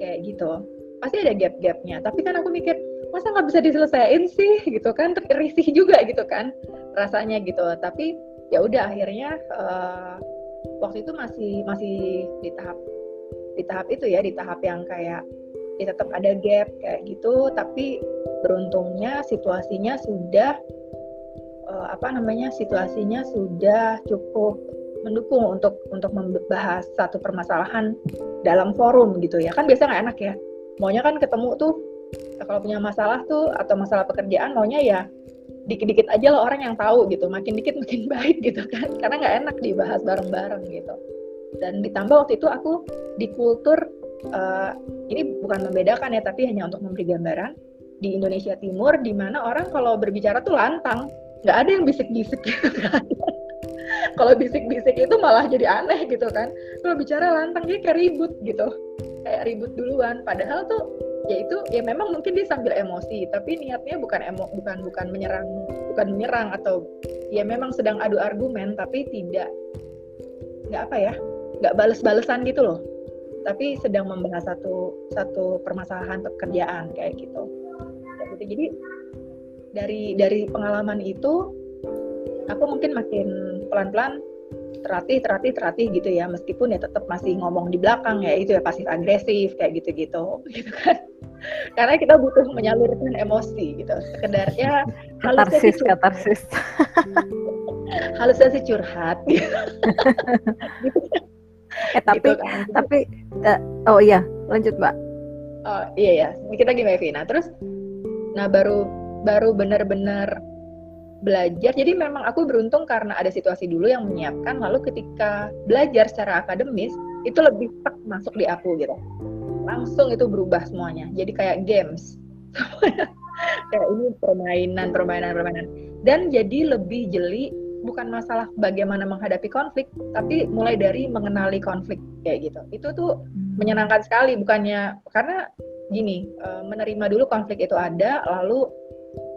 kayak gitu, pasti ada gap-gapnya. Tapi kan aku mikir, masa nggak bisa diselesaikan sih gitu kan, risih juga gitu kan rasanya gitu. Tapi ya udah akhirnya waktu itu masih di tahap itu ya, di tahap yang kayak ya tetap ada gap kayak gitu. Tapi beruntungnya situasinya sudah situasinya sudah cukup mendukung untuk membahas satu permasalahan dalam forum gitu ya. Kan biasa nggak enak ya, maunya kan ketemu tuh kalau punya masalah tuh atau masalah pekerjaan, maunya ya dikit-dikit aja lah orang yang tahu gitu, makin dikit makin baik gitu kan, karena nggak enak dibahas bareng-bareng gitu. Dan ditambah waktu itu aku di kultur ini bukan membedakan ya, tapi hanya untuk memberi gambaran, di Indonesia Timur di mana orang kalau berbicara tuh lantang, nggak ada yang bisik-bisik gitu kan. Kalau bisik-bisik itu malah jadi aneh gitu kan, kalau bicara lantang dia kayak ribut gitu, kayak ribut duluan. Padahal tuh ya itu ya memang mungkin dia sambil emosi, tapi niatnya bukan menyerang atau ya memang sedang adu argumen, tapi nggak bales-balesan gitu loh, tapi sedang membahas satu permasalahan pekerjaan kayak gitu. Jadi dari pengalaman itu aku mungkin makin pelan-pelan terlatih gitu ya, meskipun ya tetap masih ngomong di belakang ya, itu ya pasif agresif kayak gitu kan, karena kita butuh menyalurkan emosi gitu, sekedarnya katarsis halusinasi curhat gitu. Tapi oh iya, lanjut Mbak. Oh iya ya, kita gimana Vina? Terus baru benar-benar belajar. Jadi memang aku beruntung karena ada situasi dulu yang menyiapkan, lalu ketika belajar secara akademis itu lebih masuk di aku gitu, langsung itu berubah semuanya jadi kayak games kayak ini permainan, dan jadi lebih jeli, bukan masalah bagaimana menghadapi konflik, tapi mulai dari mengenali konflik kayak gitu. Itu tuh menyenangkan sekali, bukannya karena gini, menerima dulu konflik itu ada, lalu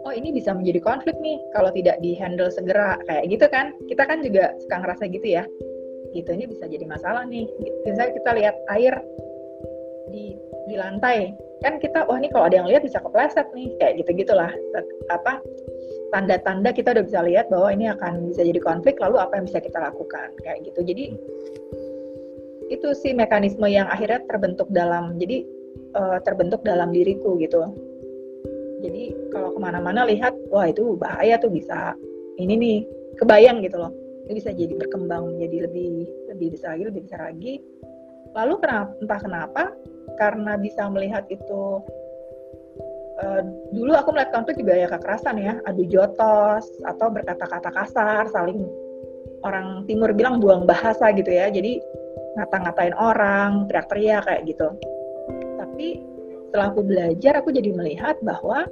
oh ini bisa menjadi konflik nih kalau tidak dihandle segera kayak gitu kan. Kita kan juga suka ngerasa gitu ya, gitu, ini bisa jadi masalah nih gitu. Misalnya kita lihat air di lantai kan, kita wah ini kalau ada yang lihat bisa kepleset nih kayak gitulah, tanda-tanda kita udah bisa lihat bahwa ini akan bisa jadi konflik, lalu apa yang bisa kita lakukan kayak gitu. Jadi itu sih mekanisme yang akhirnya terbentuk dalam diriku gitu. Jadi kalau kemana-mana lihat, wah itu bahaya tuh, bisa ini nih, kebayang gitu loh, ini bisa jadi berkembang menjadi lebih besar lagi. Lalu entah kenapa, karena bisa melihat itu, dulu aku melihat konflik juga ya kekerasan ya, adu jotos atau berkata-kata kasar, saling, orang timur bilang buang bahasa gitu ya, jadi ngata-ngatain orang, teriak-teriak kayak gitu. Tapi setelah aku belajar, aku jadi melihat bahwa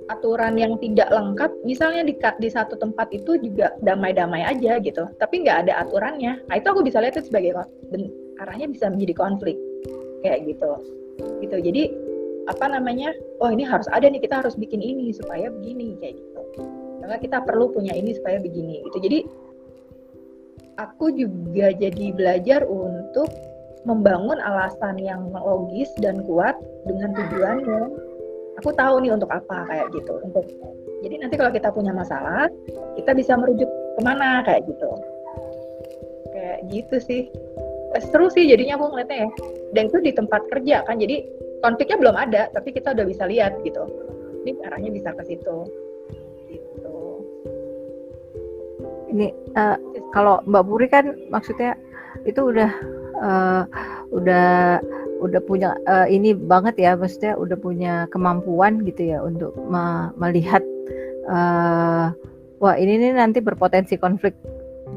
aturan yang tidak lengkap, misalnya di satu tempat itu juga damai-damai aja gitu, tapi nggak ada aturannya. Nah itu aku bisa lihat itu sebagai arahnya bisa menjadi konflik kayak gitu. Jadi oh ini harus ada nih, kita harus bikin ini supaya begini kayak gitu. Karena kita perlu punya ini supaya begini gitu. Jadi aku juga jadi belajar untuk membangun alasan yang logis dan kuat dengan tujuannya. Aku tahu nih untuk apa kayak gitu. Jadi nanti kalau kita punya masalah, kita bisa merujuk kemana kayak gitu. Kayak gitu sih. seru sih jadinya aku ngeliatnya ya. Dan itu di tempat kerja kan, jadi konfliknya belum ada, tapi kita udah bisa lihat gitu. Ini arahnya bisa ke situ. Gitu. Ini kalau Mbak Puri kan maksudnya itu udah punya ini banget ya, maksudnya udah punya kemampuan gitu ya untuk melihat wah ini nih nanti berpotensi konflik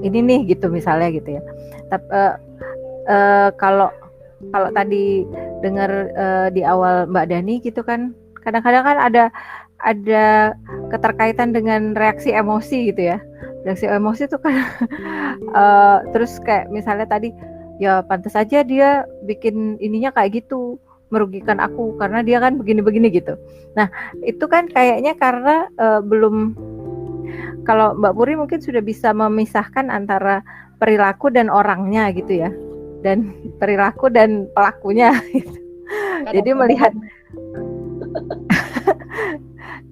ini nih gitu misalnya gitu ya. Tapi kalau tadi dengar di awal Mbak Dani gitu kan, kadang-kadang kan ada keterkaitan dengan reaksi emosi gitu ya. Reaksi emosi itu kan terus kayak misalnya tadi ya pantas aja dia bikin ininya kayak gitu, merugikan aku karena dia kan begini-begini gitu. Nah itu kan kayaknya karena belum, kalau Mbak Puri mungkin sudah bisa memisahkan antara perilaku dan orangnya gitu ya, dan perilaku dan pelakunya gitu. Jadi melihat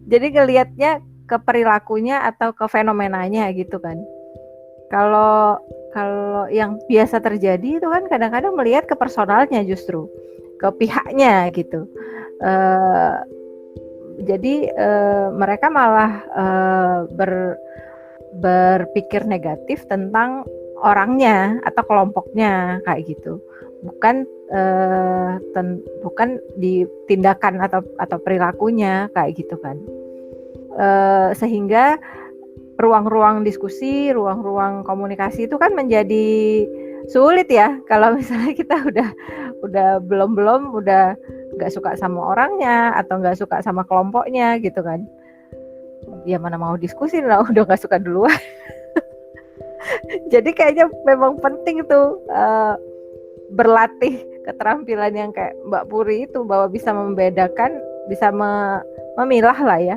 jadi ngelihatnya ke perilakunya atau ke fenomenanya gitu kan. Kalau yang biasa terjadi itu kan kadang-kadang melihat ke personalnya, justru ke pihaknya gitu. Jadi mereka malah berpikir negatif tentang orangnya atau kelompoknya kayak gitu. Bukan di tindakan atau perilakunya kayak gitu kan. Sehingga ruang-ruang diskusi, ruang-ruang komunikasi itu kan menjadi sulit ya kalau misalnya kita udah nggak suka sama orangnya atau nggak suka sama kelompoknya gitu kan. Ya mana mau diskusi lah, udah nggak suka duluan. Jadi kayaknya memang penting tuh berlatih keterampilan yang kayak Mbak Puri itu, bahwa bisa membedakan, bisa memilah lah ya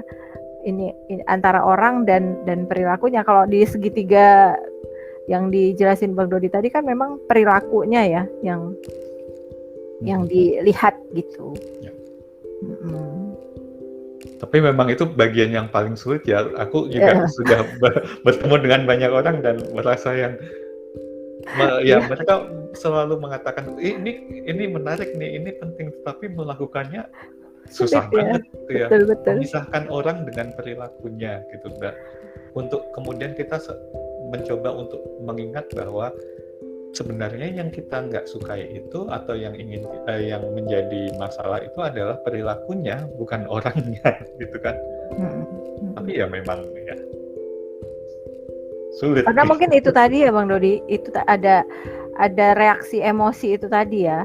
ini antara orang dan perilakunya. Kalau di segitiga yang dijelasin Bang Dodi tadi kan memang perilakunya ya yang dilihat gitu. Ya. Tapi memang itu bagian yang paling sulit ya. Aku juga sudah bertemu dengan banyak orang dan merasa yang mereka selalu mengatakan ini menarik nih, ini penting, tapi melakukannya susah banget gitu ya. Betul. Memisahkan orang dengan perilakunya gitu. Dan untuk kemudian kita mencoba untuk mengingat bahwa sebenarnya yang kita nggak sukai itu atau yang menjadi masalah itu adalah perilakunya, bukan orangnya gitu kan. Tapi ya memang ya sulit. Karena mungkin itu tadi ya Bang Dodi, itu ada reaksi emosi itu tadi ya.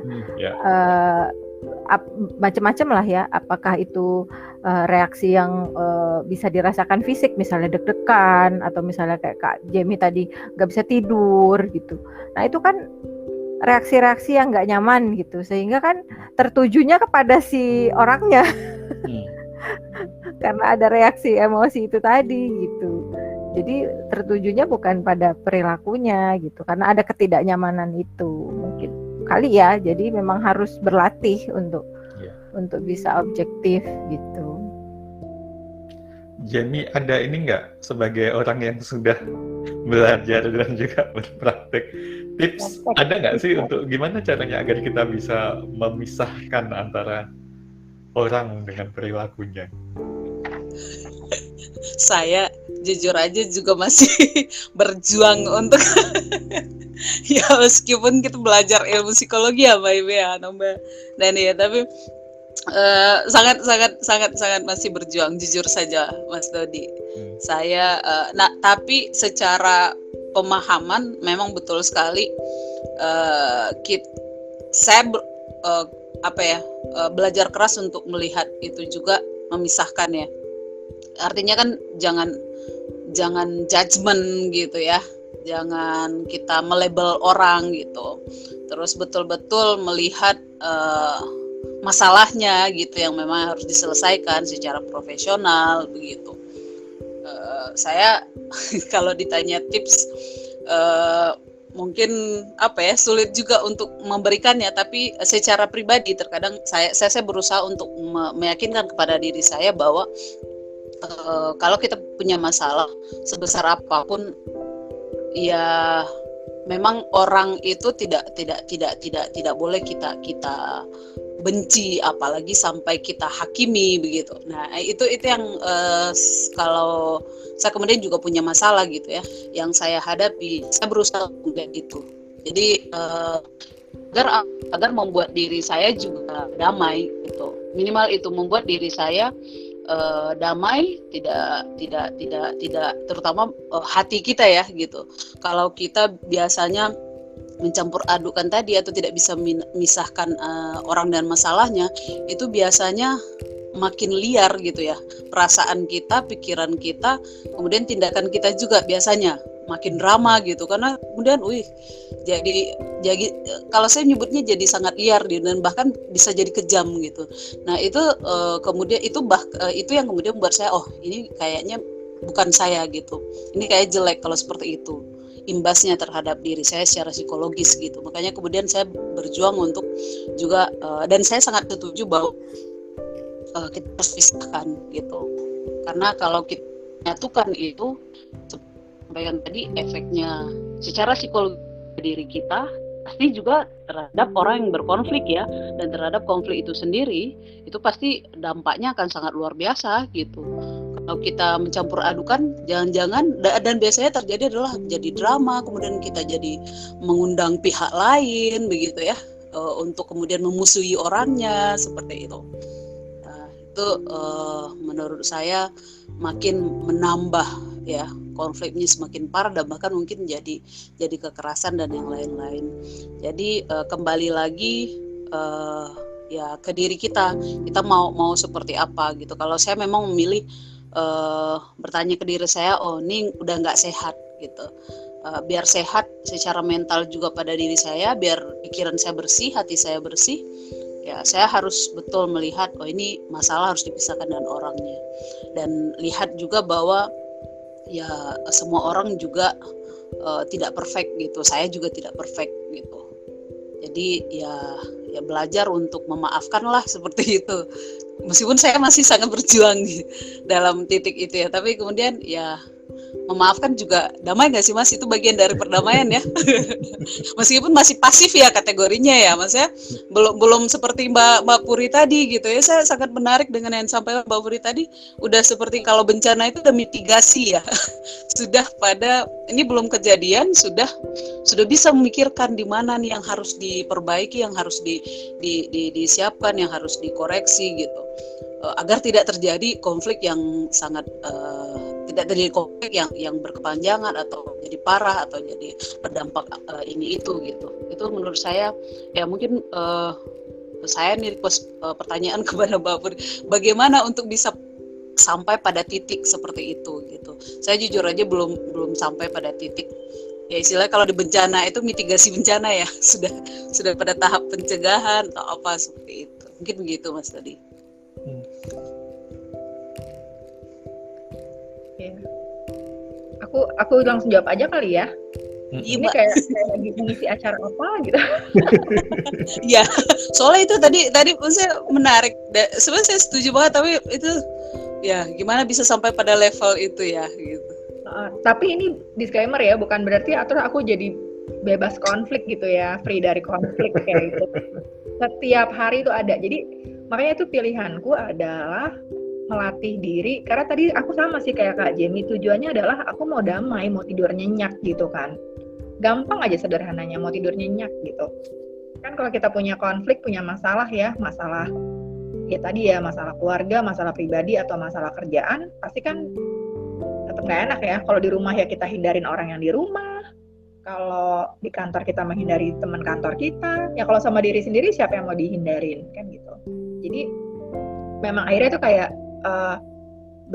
Macam-macam lah ya, apakah itu reaksi yang bisa dirasakan fisik, misalnya deg-degan, atau misalnya kayak Kak Jamie tadi nggak bisa tidur gitu. Nah itu kan reaksi-reaksi yang nggak nyaman gitu, sehingga kan tertujunya kepada si orangnya karena ada reaksi emosi itu tadi gitu. Jadi tertujunya bukan pada perilakunya gitu, karena ada ketidaknyamanan itu mungkin kali ya. Jadi memang harus berlatih untuk bisa objektif gitu. Jamie, ada ini nggak sebagai orang yang sudah belajar dan juga berpraktek, tips ada nggak sih untuk gimana caranya agar kita bisa memisahkan antara orang dengan perilakunya? Saya jujur aja juga masih berjuang untuk ya meskipun kita belajar ilmu psikologi ya Mbak Ibe ya Mbak Dani ya, tapi sangat masih berjuang, jujur saja Mas Dodi. Saya tapi secara pemahaman memang betul sekali saya belajar keras untuk melihat itu juga, memisahkan ya. Artinya kan jangan judgement gitu ya, jangan kita melabel orang gitu, terus betul-betul melihat masalahnya gitu yang memang harus diselesaikan secara profesional begitu. Saya kalau ditanya tips mungkin sulit juga untuk memberikannya, tapi secara pribadi terkadang saya berusaha untuk meyakinkan kepada diri saya bahwa kalau kita punya masalah sebesar apapun ya memang orang itu tidak boleh kita benci, apalagi sampai kita hakimi begitu. Nah, itu yang kalau saya kemudian juga punya masalah gitu ya, yang saya hadapi. Saya berusaha untuk itu. Jadi agar membuat diri saya juga damai gitu. Minimal itu membuat diri saya damai, tidak terutama hati kita ya gitu. Kalau kita biasanya mencampur adukan tadi atau tidak bisa memisahkan orang dan masalahnya, itu biasanya makin liar gitu ya, perasaan kita, pikiran kita, kemudian tindakan kita juga biasanya makin drama gitu, karena kemudian jadi kalau saya nyebutnya jadi sangat liar dan bahkan bisa jadi kejam gitu. Nah itu kemudian itu yang kemudian membuat saya ini kayaknya bukan saya gitu, ini kayak jelek kalau seperti itu, imbasnya terhadap diri saya secara psikologis gitu. Makanya kemudian saya berjuang untuk juga dan saya sangat setuju bahwa kita harus pisahkan gitu, karena kalau kita menyatukan itu sampaikan tadi, efeknya secara psikologi diri kita pasti juga terhadap orang yang berkonflik ya, dan terhadap konflik itu sendiri itu pasti dampaknya akan sangat luar biasa gitu. Kalau kita mencampur adukan, jangan-jangan, dan biasanya terjadi adalah jadi drama, kemudian kita jadi mengundang pihak lain begitu ya, untuk kemudian memusuhi orangnya seperti itu. Nah, itu menurut saya makin menambah ya, konfliknya semakin parah dan bahkan mungkin jadi kekerasan dan yang lain-lain. Jadi kembali lagi ya ke diri kita mau seperti apa gitu. Kalau saya memang memilih bertanya ke diri saya, ini udah nggak sehat gitu, biar sehat secara mental juga pada diri saya, biar pikiran saya bersih, hati saya bersih ya, saya harus betul melihat ini masalah harus dipisahkan dengan orangnya, dan lihat juga bahwa ya semua orang juga tidak perfect gitu, saya juga tidak perfect gitu. Jadi ya belajar untuk memaafkan lah seperti itu. Meskipun saya masih sangat berjuang dalam titik itu ya, tapi kemudian ya memaafkan juga damai nggak sih Mas? Itu bagian dari perdamaian ya. Meskipun masih pasif ya kategorinya ya, Mas ya. Belum seperti Mbak Puri tadi gitu ya. Saya sangat menarik dengan yang disampaikan Mbak Puri tadi. Udah seperti kalau bencana itu udah mitigasi ya. Sudah pada ini belum kejadian sudah bisa memikirkan di mana nih yang harus diperbaiki, yang harus disiapkan, yang harus dikoreksi gitu. Agar tidak terjadi konflik yang sangat tidak terjadi konflik yang berkepanjangan atau jadi parah atau jadi berdampak ini itu gitu. Itu menurut saya ya mungkin saya nih pertanyaan kepada Mbak Puri, bagaimana untuk bisa sampai pada titik seperti itu gitu. Saya jujur aja belum sampai pada titik ya, istilahnya kalau di bencana itu mitigasi bencana ya, sudah pada tahap pencegahan atau apa seperti itu. Mungkin begitu Mas tadi. Ya. Aku langsung jawab aja kali ya. Ini kayak lagi mengisi acara apa gitu. Iya, soalnya itu tadi saya menarik. Sebenarnya saya setuju banget, tapi itu ya gimana bisa sampai pada level itu ya gitu. Tapi ini disclaimer ya, bukan berarti aku jadi bebas konflik gitu ya, free dari konflik kayak gitu. Setiap hari itu ada. Jadi makanya itu pilihanku adalah melatih diri, karena tadi aku sama sih kayak Kak Jemi, tujuannya adalah aku mau damai, mau tidur nyenyak gitu kan. Gampang aja sederhananya, mau tidur nyenyak gitu. Kan kalau kita punya konflik, punya masalah ya tadi ya, masalah keluarga, masalah pribadi atau masalah kerjaan, pasti kan tetap gak enak ya. Kalau di rumah ya kita hindarin orang yang di rumah, kalau di kantor kita menghindari teman kantor kita, ya kalau sama diri sendiri siapa yang mau dihindarin kan gitu. Jadi memang akhirnya itu kayak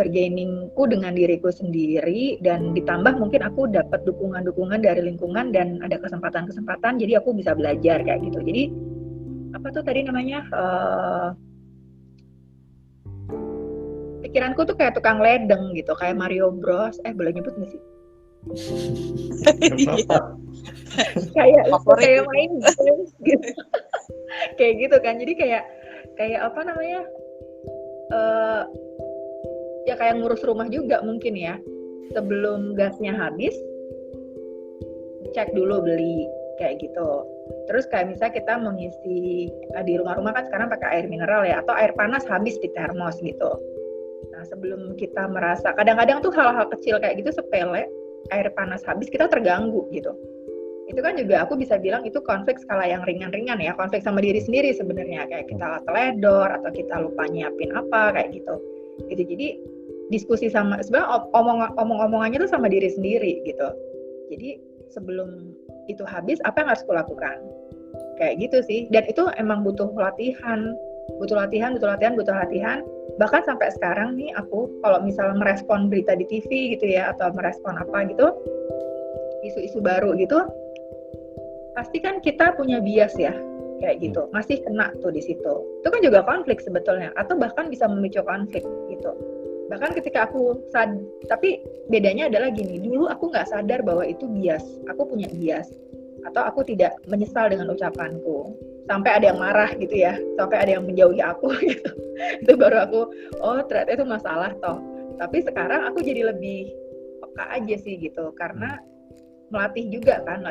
bergainingku dengan diriku sendiri, dan ditambah mungkin aku dapat dukungan dari lingkungan dan ada kesempatan-kesempatan, jadi aku bisa belajar kayak gitu. Jadi apa tuh tadi namanya, pikiranku tuh kayak tukang ledeng gitu, kayak Mario Bros. Boleh nyebut nggak sih? kayak main games gitu. Kayak gitu kan. Jadi kayak apa namanya, ya kayak ngurus rumah juga mungkin ya. Sebelum gasnya habis, cek dulu beli kayak gitu. Terus kayak misalnya kita mengisi di rumah-rumah kan sekarang pakai air mineral ya, atau air panas habis di termos gitu. Nah sebelum kita merasa, kadang-kadang tuh hal-hal kecil kayak gitu sepele, air panas habis kita terganggu gitu. Itu kan juga aku bisa bilang itu konflik skala yang ringan-ringan ya, konflik sama diri sendiri sebenarnya, kayak kita teledor atau kita lupa nyiapin apa kayak gitu. Jadi diskusi sama, sebenarnya omong-omongannya tuh sama diri sendiri gitu. Jadi sebelum itu habis apa yang harus kulakukan? Kayak gitu sih. Dan itu emang butuh latihan. Bahkan sampai sekarang nih aku kalau misalnya merespon berita di TV gitu ya, atau merespon apa gitu, isu-isu baru gitu, pasti kan kita punya bias ya, kayak gitu. Masih kena tuh di situ. Itu kan juga konflik sebetulnya, atau bahkan bisa memicu konflik gitu. Bahkan ketika aku tapi bedanya adalah gini, dulu aku nggak sadar bahwa itu bias, aku punya bias, atau aku tidak menyesal dengan ucapanku, sampai ada yang marah gitu ya, sampai ada yang menjauhi aku gitu. Itu baru aku, oh ternyata itu masalah toh. Tapi sekarang aku jadi lebih peka aja sih gitu, karena melatih juga kan,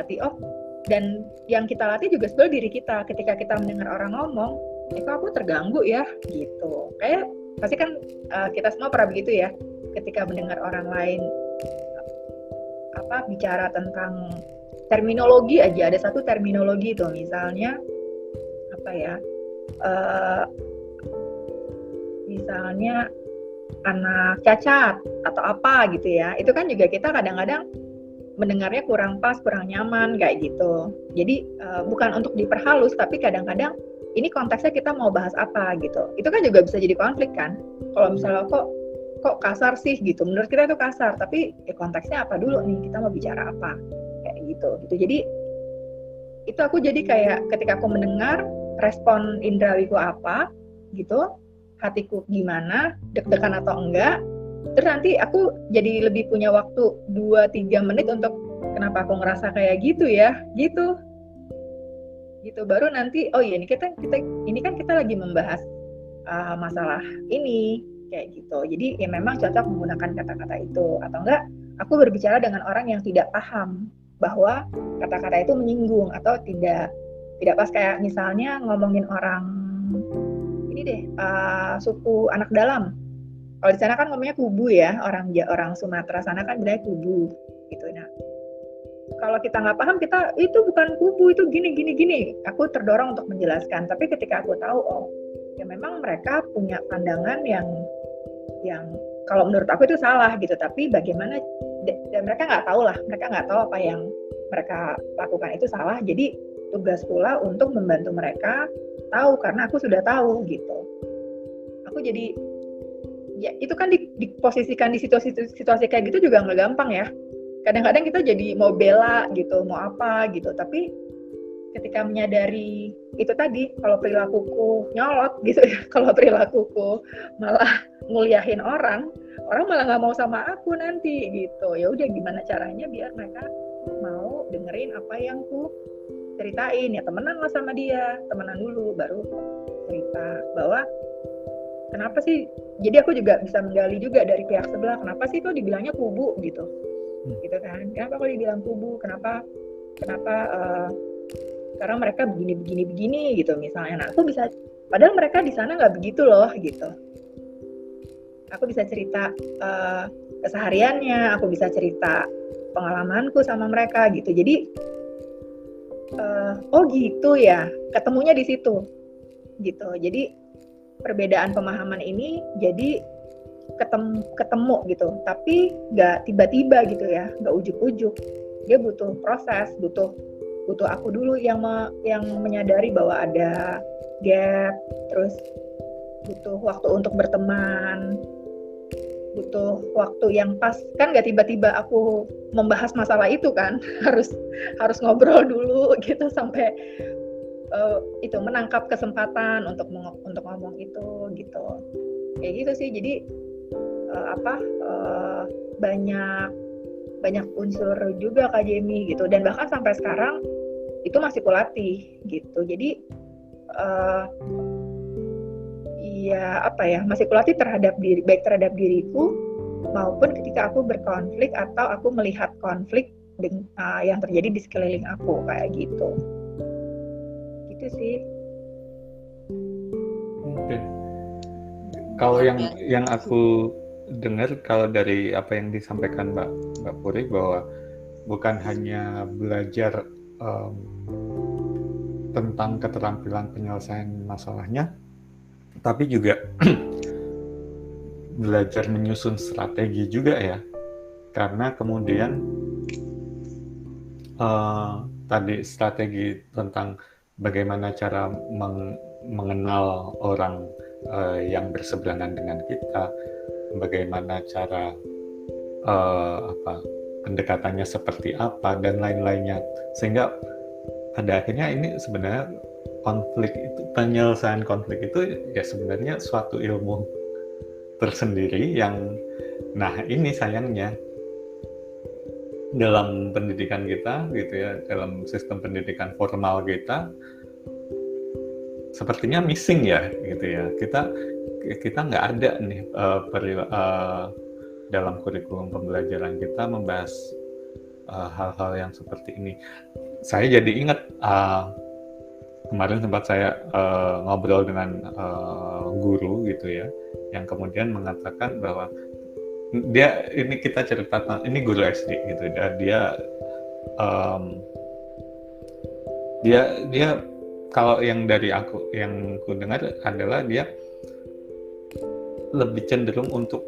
dan yang kita latih juga sebenarnya diri kita. Ketika kita mendengar orang ngomong, kok aku terganggu ya gitu. Kayak pasti kan kita semua pernah begitu ya, ketika mendengar orang lain bicara tentang terminologi aja, ada satu terminologi tuh misalnya misalnya anak cacat atau apa gitu ya, itu kan juga kita kadang-kadang mendengarnya kurang pas, kurang nyaman kayak gitu. Jadi bukan untuk diperhalus, tapi kadang-kadang ini konteksnya kita mau bahas apa gitu. Itu kan juga bisa jadi konflik kan. Kalau misalnya kok kasar sih gitu, menurut kita itu kasar, tapi konteksnya apa dulu nih, kita mau bicara apa kayak gitu. Jadi itu aku jadi kayak ketika aku mendengar, respon indrawiku apa gitu, hatiku gimana, deg-degan atau enggak, terus nanti aku jadi lebih punya waktu 2-3 menit untuk kenapa aku ngerasa kayak gitu ya, gitu baru nanti ini kan kita lagi membahas masalah ini kayak gitu. Jadi ya memang cocok menggunakan kata-kata itu, atau enggak aku berbicara dengan orang yang tidak paham bahwa kata-kata itu menyinggung atau tidak pas, kayak misalnya ngomongin orang ini deh, suku anak dalam. Kalau di sana kan ngomongnya kubu ya, orang Sumatera sana kan bilangnya kubu gitu. Nah, kalau kita nggak paham, kita itu bukan kubu, itu gini. Aku terdorong untuk menjelaskan. Tapi ketika aku tahu, ya memang mereka punya pandangan yang kalau menurut aku itu salah gitu. Tapi bagaimana? Dan mereka nggak tahu apa yang mereka lakukan itu salah. Jadi tugas pula untuk membantu mereka tahu, karena aku sudah tahu gitu. Aku jadi ya itu kan diposisikan di situasi kayak gitu juga nggak gampang ya. Kadang-kadang kita jadi mau bela gitu, mau apa gitu, tapi ketika menyadari itu tadi, kalau perilakuku nyolot gitu ya, kalau perilakuku malah nguliahin orang malah nggak mau sama aku nanti gitu. Ya udah, gimana caranya biar mereka mau dengerin apa yang ku ceritain, ya temenan lah sama dia, temenan dulu baru cerita bahwa kenapa sih. Jadi aku juga bisa menggali juga dari pihak sebelah, kenapa sih kok dibilangnya kubu gitu kan, kenapa kok dibilang kubu, kenapa karena mereka begini gitu misalnya. Nah, aku bisa, padahal mereka di sana nggak begitu loh gitu. Aku bisa cerita kesehariannya, aku bisa cerita pengalamanku sama mereka gitu. Jadi gitu ya, ketemunya di situ gitu. Jadi perbedaan pemahaman ini jadi ketemu gitu, tapi nggak tiba-tiba gitu ya, nggak ujuk-ujuk. Dia butuh proses, butuh aku dulu yang menyadari bahwa ada gap, terus butuh waktu untuk berteman, butuh waktu yang pas. Kan nggak tiba-tiba aku membahas masalah itu kan, harus ngobrol dulu gitu sampai itu menangkap kesempatan untuk ngomong itu gitu. Kayak gitu sih. Jadi banyak unsur juga Kak Jemi gitu, dan bahkan sampai sekarang itu masih kulatih gitu. Jadi masih kulatih baik terhadap diriku maupun ketika aku berkonflik atau aku melihat konflik yang terjadi di sekeliling aku kayak gitu. Gitu sih. Oke. Kalau yang aku dengar kalau dari apa yang disampaikan Mbak Puri bahwa bukan hanya belajar tentang keterampilan penyelesaian masalahnya, tapi juga belajar menyusun strategi juga ya. Karena kemudian tadi strategi tentang bagaimana cara mengenal orang yang berseberangan dengan kita, bagaimana cara pendekatannya seperti apa dan lain-lainnya, sehingga pada akhirnya ini sebenarnya penyelesaian konflik itu ya sebenarnya suatu ilmu tersendiri yang, nah ini sayangnya dalam pendidikan kita gitu ya, dalam sistem pendidikan formal kita sepertinya missing ya gitu ya. Kita nggak ada nih dalam kurikulum pembelajaran kita membahas hal-hal yang seperti ini. Saya jadi ingat kemarin sempat saya ngobrol dengan guru gitu ya, yang kemudian mengatakan bahwa ini kita cerita, ini guru SD gitu, dia kalau yang dari aku dengar adalah dia lebih cenderung untuk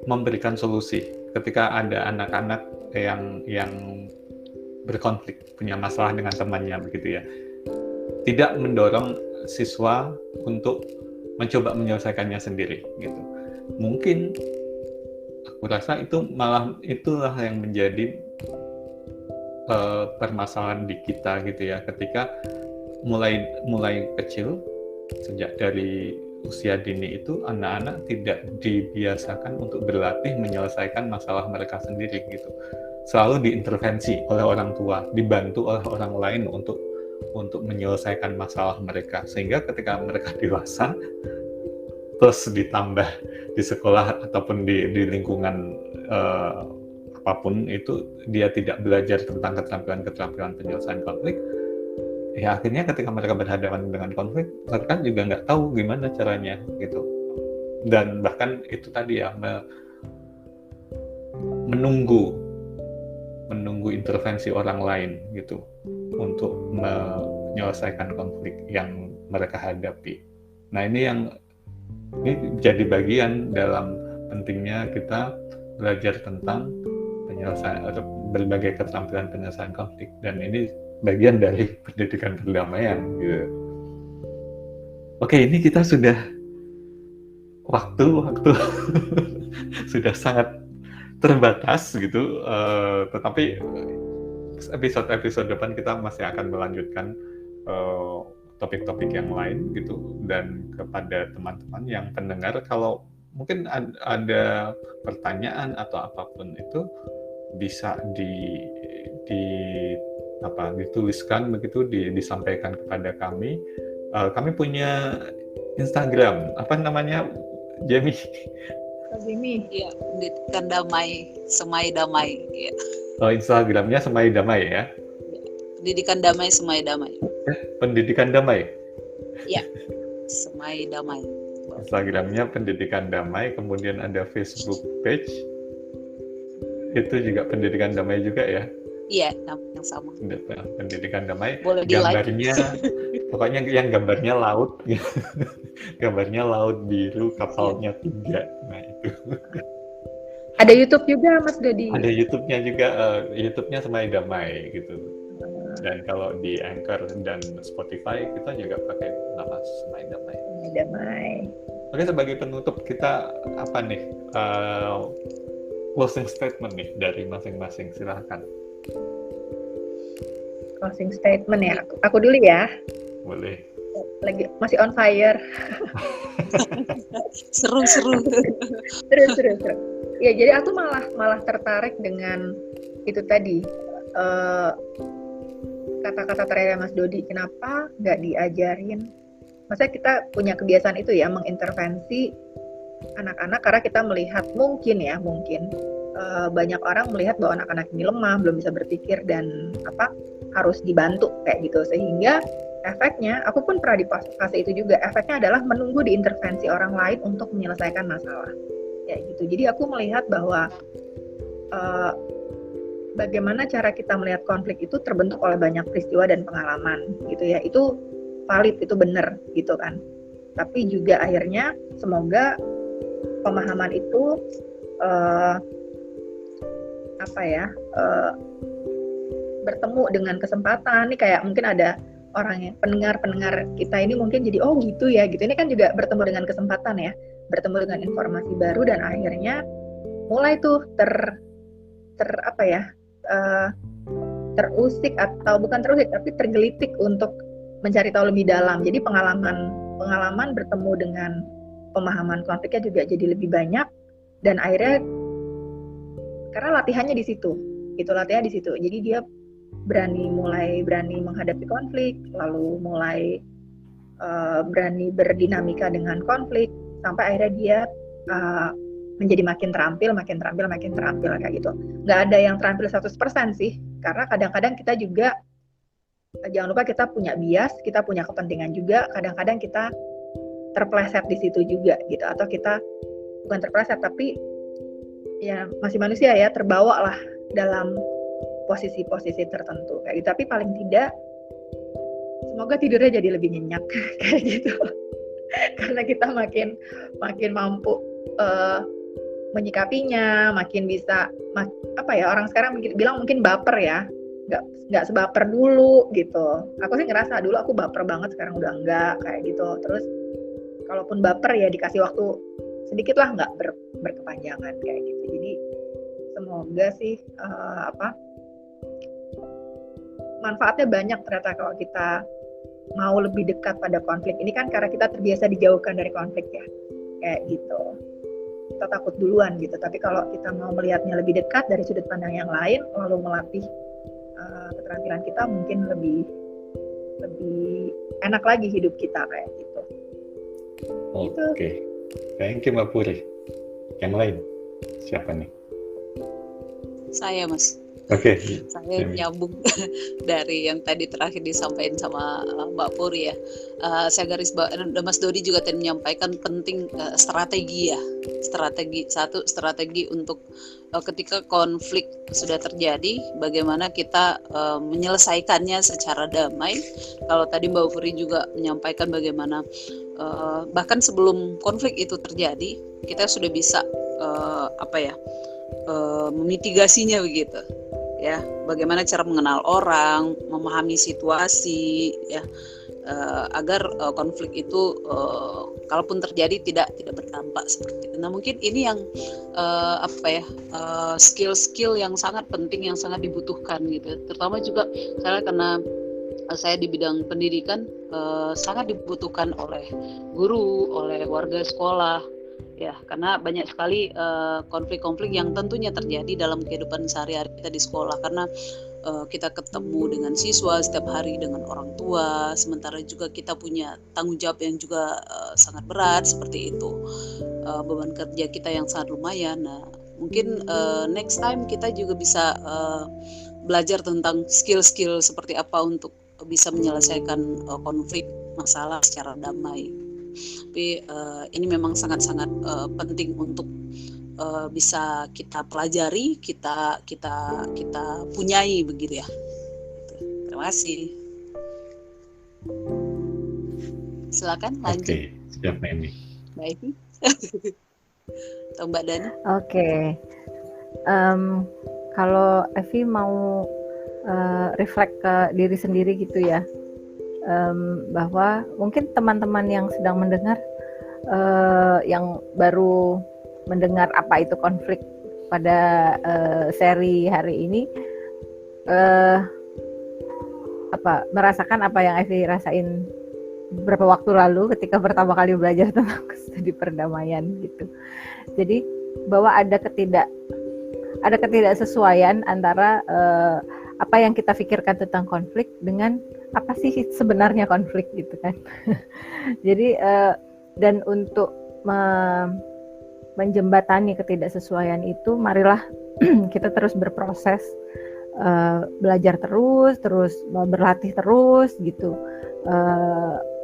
memberikan solusi ketika ada anak-anak yang berkonflik, punya masalah dengan temannya begitu ya. Tidak mendorong siswa untuk mencoba menyelesaikannya sendiri gitu. Mungkin aku rasa itulah yang menjadi permasalahan di kita gitu ya, ketika mulai kecil, sejak dari usia dini itu anak-anak tidak dibiasakan untuk berlatih menyelesaikan masalah mereka sendiri gitu. Selalu diintervensi oleh orang tua, dibantu oleh orang lain untuk menyelesaikan masalah mereka, sehingga ketika mereka dewasa terus ditambah di sekolah ataupun di lingkungan apapun itu, dia tidak belajar tentang keterampilan penyelesaian konflik, ya akhirnya ketika mereka berhadapan dengan konflik, mereka juga nggak tahu gimana caranya gitu. Dan bahkan itu tadi ya, menunggu intervensi orang lain gitu untuk menyelesaikan konflik yang mereka hadapi. Nah ini jadi bagian dalam pentingnya kita belajar tentang berbagai keterampilan penyelesaian konflik, dan ini bagian dari pendidikan perdamaian gitu. Oke, ini kita sudah waktu sudah sangat terbatas gitu, tetapi episode depan kita masih akan melanjutkan topik-topik yang lain gitu. Dan kepada teman-teman yang pendengar, kalau mungkin ada pertanyaan atau apapun itu bisa dituliskan begitu, disampaikan kepada kami. Kami punya Instagram, apa namanya, Jamie? Iya, Pendidikan Damai, Semai Damai. Ya. Oh, Instagramnya Semai Damai ya? Pendidikan Damai, Semai Damai. Pendidikan Damai? Iya, Semai Damai. Instagramnya Pendidikan Damai, kemudian ada Facebook page, itu juga Pendidikan Damai juga ya? Iya, yang sama. Pendidikan Damai. Boleh gambarnya, pokoknya yang gambarnya laut, gambarnya laut biru, kapalnya 3. Nah itu. Ada YouTube juga, Mas Dodi. Ada YouTube-nya juga, YouTube-nya Semai Damai gitu. Dan kalau di Anchor dan Spotify kita juga pakai nama Semai Damai. Semai Damai. Oke, sebagai penutup kita apa nih? Closing statement nih dari masing-masing, silahkan. Closing statement ya, aku dulu ya. Boleh. Lagi masih on fire. Seru. Seru. Ya, jadi aku malah tertarik dengan itu tadi, kata-kata terakhir Mas Dodi. Kenapa nggak diajarin? Maksudnya kita punya kebiasaan itu ya, mengintervensi anak-anak karena kita melihat mungkin banyak orang melihat bahwa anak-anak ini lemah, belum bisa berpikir dan harus dibantu kayak gitu, sehingga efeknya, aku pun pernah di fase itu juga, efeknya adalah menunggu diintervensi orang lain untuk menyelesaikan masalah kayak gitu. Jadi aku melihat bahwa bagaimana cara kita melihat konflik itu terbentuk oleh banyak peristiwa dan pengalaman gitu ya, itu valid, itu benar gitu kan. Tapi juga akhirnya semoga pemahaman itu bertemu dengan kesempatan nih, kayak mungkin ada orang yang pendengar kita ini mungkin jadi oh gitu ya gitu, ini kan juga bertemu dengan kesempatan ya, bertemu dengan informasi baru dan akhirnya mulai tuh terusik atau bukan terusik tapi tergelitik untuk mencari tahu lebih dalam. Jadi pengalaman bertemu dengan pemahaman konfliknya juga jadi lebih banyak, dan akhirnya karena latihannya di situ, latihannya di situ. Jadi dia mulai berani menghadapi konflik, lalu mulai berani berdinamika dengan konflik, sampai akhirnya dia menjadi makin terampil kayak gitu. Nggak ada yang terampil 100% sih, karena kadang-kadang kita juga, jangan lupa kita punya bias, kita punya kepentingan juga, kadang-kadang kita terpleset di situ juga gitu, atau kita bukan terpleset tapi ya masih manusia ya, terbawa lah dalam posisi-posisi tertentu kayak gitu. Tapi paling tidak semoga tidurnya jadi lebih nyenyak kayak gitu, karena kita makin mampu menyikapinya, makin bisa orang sekarang bilang mungkin baper ya, nggak sebaper dulu gitu. Aku sih ngerasa dulu aku baper banget, sekarang udah enggak kayak gitu. Terus kalaupun baper ya dikasih waktu sedikit lah, nggak berkepanjangan kayak gitu. Jadi semoga sih manfaatnya banyak ternyata kalau kita mau lebih dekat pada konflik ini kan, karena kita terbiasa dijauhkan dari konflik ya kayak gitu, kita takut duluan gitu. Tapi kalau kita mau melihatnya lebih dekat dari sudut pandang yang lain, lalu melatih keterampilan kita, mungkin lebih enak lagi hidup kita kayak gitu. Oke. Thank you Mbak Puri. Yang lain siapa nih? Saya Mas. Oke. Saya nyambung dari yang tadi terakhir disampaikan sama Mbak Puri ya. Saya garis bawah, Mas Dodi juga tadi menyampaikan penting strategi ya. Strategi untuk ketika konflik sudah terjadi, bagaimana kita menyelesaikannya secara damai. Kalau tadi Mbak Puri juga menyampaikan bagaimana bahkan sebelum konflik itu terjadi, kita sudah bisa memitigasinya begitu. Ya, bagaimana cara mengenal orang, memahami situasi, ya, agar konflik itu kalaupun terjadi tidak berdampak seperti itu. Nah, mungkin ini yang skill-skill yang sangat penting, yang sangat dibutuhkan gitu. Terutama juga karena saya di bidang pendidikan, sangat dibutuhkan oleh guru, oleh warga sekolah. Ya, karena banyak sekali konflik-konflik yang tentunya terjadi dalam kehidupan sehari-hari kita di sekolah, karena kita ketemu dengan siswa setiap hari, dengan orang tua, sementara juga kita punya tanggung jawab yang juga sangat berat seperti itu, beban kerja kita yang sangat lumayan. Nah, mungkin next time kita juga bisa belajar tentang skill-skill seperti apa untuk bisa menyelesaikan konflik masalah secara damai. Tapi ini memang sangat-sangat penting untuk bisa kita pelajari, kita punyai begitu ya. Terima kasih. Silakan lanjut. Oke, siap Neni. Baik. Atau Mbak Dani. Oke. Kalau Evi mau reflect ke diri sendiri gitu ya. Bahwa mungkin teman-teman yang sedang mendengar, yang baru mendengar apa itu konflik pada seri hari ini, merasakan apa yang Evi rasain beberapa waktu lalu ketika pertama kali belajar tentang studi perdamaian gitu. Jadi bahwa ada ketidaksesuaian antara apa yang kita pikirkan tentang konflik dengan apa sih sebenarnya konflik gitu kan. Jadi dan untuk menjembatani ketidaksesuaian itu, marilah kita terus berproses, belajar terus berlatih terus gitu.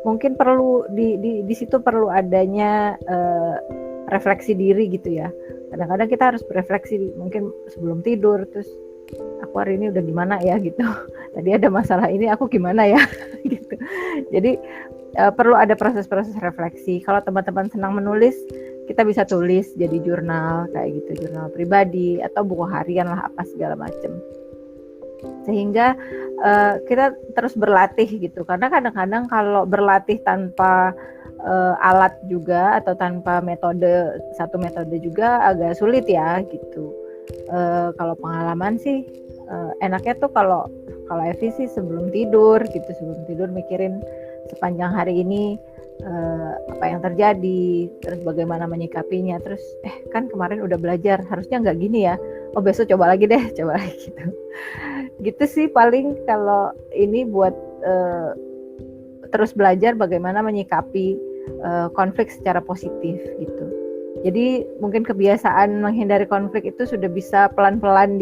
Mungkin perlu di situ perlu adanya refleksi diri gitu ya. Kadang-kadang kita harus berefleksi, mungkin sebelum tidur, terus aku hari ini udah gimana ya gitu. Tadi ada masalah ini, aku gimana ya gitu. Jadi perlu ada proses-proses refleksi. Kalau teman-teman senang menulis, kita bisa tulis jadi jurnal kayak gitu, jurnal pribadi atau buku harian lah, apa segala macam. Sehingga kita terus berlatih gitu. Karena kadang-kadang kalau berlatih tanpa alat juga atau tanpa satu metode juga agak sulit ya gitu. Kalau pengalaman sih enaknya tuh kalau Evi sih sebelum tidur mikirin sepanjang hari ini apa yang terjadi, terus bagaimana menyikapinya, terus kan kemarin udah belajar, harusnya nggak gini ya, oh besok coba lagi gitu sih paling. Kalau ini buat terus belajar bagaimana menyikapi konflik secara positif gitu. Jadi mungkin kebiasaan menghindari konflik itu sudah bisa pelan-pelan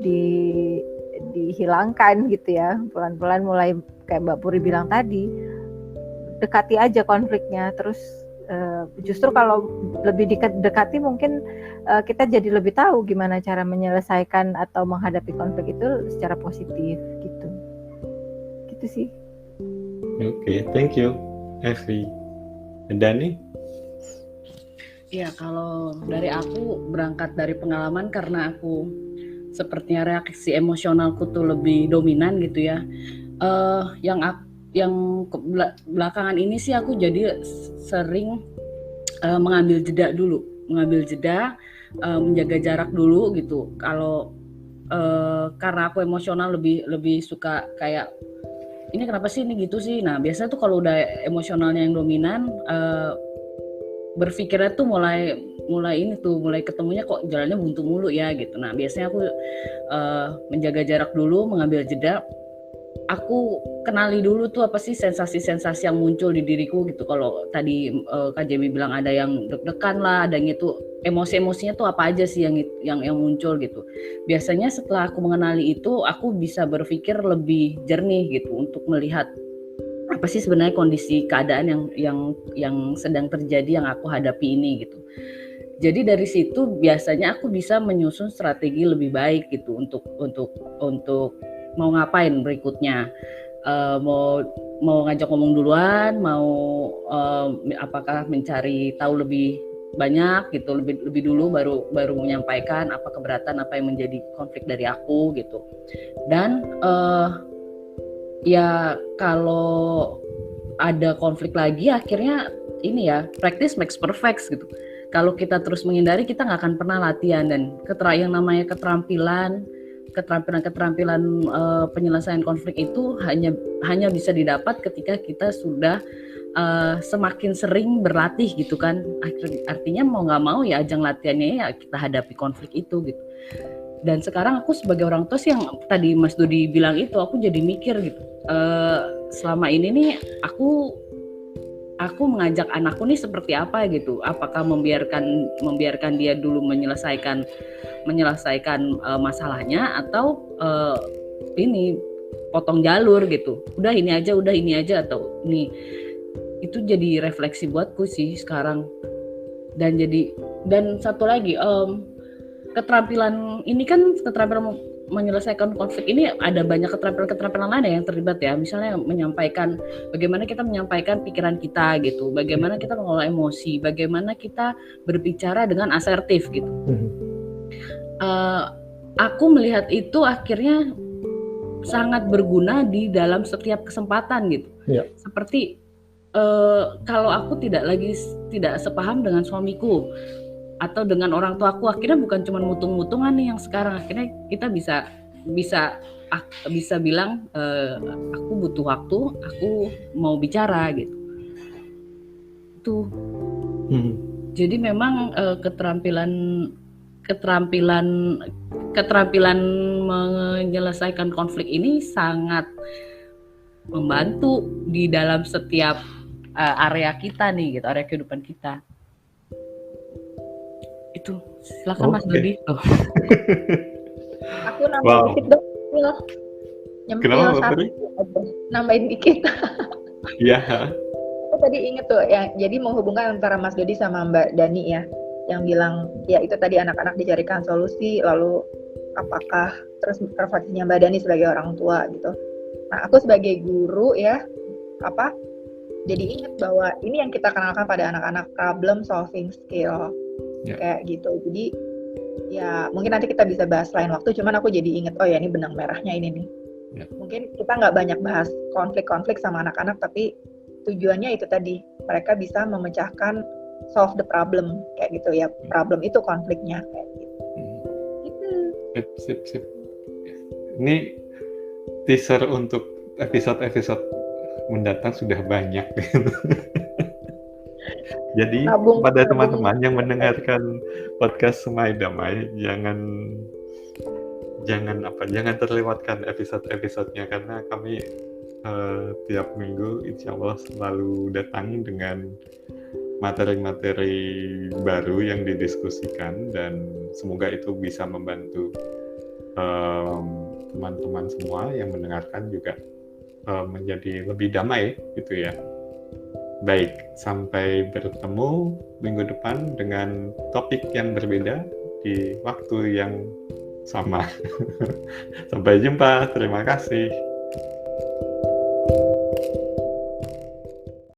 dihilangkan gitu ya. Pelan-pelan mulai kayak Mbak Puri bilang tadi, dekati aja konfliknya. Terus justru kalau lebih dekati mungkin kita jadi lebih tahu gimana cara menyelesaikan atau menghadapi konflik itu secara positif gitu. Gitu sih. Oke, thank you, Evi. Dani? Ya, kalau dari aku berangkat dari pengalaman, karena aku sepertinya reaksi emosionalku tuh lebih dominan gitu ya. Yang belakangan ini sih aku jadi sering mengambil jeda, menjaga jarak dulu gitu. Kalau karena aku emosional lebih suka kayak ini kenapa sih ini gitu sih. Nah biasanya tuh kalau udah emosionalnya yang dominan, berpikirnya tuh mulai ketemunya kok jalannya buntu mulu ya gitu. Nah biasanya aku menjaga jarak dulu, mengambil jeda. Aku kenali dulu tuh apa sih sensasi-sensasi yang muncul di diriku gitu. Kalau tadi Kak Jamie bilang ada yang deg-degan lah, ada yang itu emosi-emosinya tuh apa aja sih yang muncul gitu. Biasanya setelah aku mengenali itu, aku bisa berpikir lebih jernih gitu untuk melihat apa sih sebenarnya kondisi keadaan yang sedang terjadi yang aku hadapi ini gitu. Jadi dari situ biasanya aku bisa menyusun strategi lebih baik gitu untuk mau ngapain berikutnya, mau ngajak ngomong duluan, mau apakah mencari tahu lebih banyak gitu, lebih dulu baru menyampaikan apa keberatan, apa yang menjadi konflik dari aku gitu. Dan ya kalau ada konflik lagi, akhirnya ini ya, practice makes perfect gitu. Kalau kita terus menghindari, kita nggak akan pernah latihan. Dan yang namanya keterampilan penyelesaian konflik itu hanya bisa didapat ketika kita sudah semakin sering berlatih gitu kan. Artinya mau nggak mau ya ajang latihannya ya kita hadapi konflik itu gitu. Dan sekarang aku sebagai orang tua sih, yang tadi Mas Dodi bilang itu, aku jadi mikir gitu, selama ini nih aku mengajak anakku nih seperti apa gitu. Apakah membiarkan dia dulu menyelesaikan masalahnya, atau ini potong jalur gitu. Udah ini aja atau ini. Itu jadi refleksi buatku sih sekarang. Dan satu lagi, keterampilan ini kan, keterampilan menyelesaikan konflik ini ada banyak keterampilan lain yang terlibat ya. Misalnya bagaimana kita menyampaikan pikiran kita gitu, bagaimana kita mengelola emosi, bagaimana kita berbicara dengan asertif gitu. Aku melihat itu akhirnya sangat berguna di dalam setiap kesempatan gitu. Yeah. Seperti kalau aku tidak sepaham dengan suamiku atau dengan orang tua aku, akhirnya bukan cuma mutung-mutungan nih yang sekarang. Akhirnya kita bisa bilang aku butuh waktu, aku mau bicara gitu. Tuh. Jadi memang keterampilan menyelesaikan konflik ini sangat membantu di dalam setiap area kita nih gitu, area kehidupan kita. Silakan Mas Oke. Dodi. Oh. Aku nambahin Wow. dikit dong. Nyempil Kenapa, Mbak satu Putri? aja. Nambahin dikit. Iya. Aku tadi inget tuh, yang jadi menghubungkan antara Mas Dodi sama Mbak Dani ya, yang bilang ya itu tadi anak-anak dicarikan solusi, lalu apakah terus refleksinya Mbak Dani sebagai orang tua gitu. Nah aku sebagai guru ya, jadi inget bahwa ini yang kita kenalkan pada anak-anak, problem solving skill kayak gitu. Jadi ya mungkin nanti kita bisa bahas lain waktu, cuman aku jadi inget oh ya ini benang merahnya ini nih. Mungkin kita nggak banyak bahas konflik-konflik sama anak-anak, tapi tujuannya itu tadi, mereka bisa memecahkan solve the problem kayak gitu ya, problem itu konfliknya kayak gitu. Sip. Ini teaser untuk episode-episode mendatang sudah banyak. Jadi pada teman-teman yang mendengarkan podcast Semai Damai, jangan terlewatkan episode-episodenya, karena kami tiap minggu insya Allah selalu datang dengan materi-materi baru yang didiskusikan, dan semoga itu bisa membantu teman-teman semua yang mendengarkan juga menjadi lebih damai gitu ya. Baik, sampai bertemu minggu depan dengan topik yang berbeda di waktu yang sama. Sampai jumpa, terima kasih.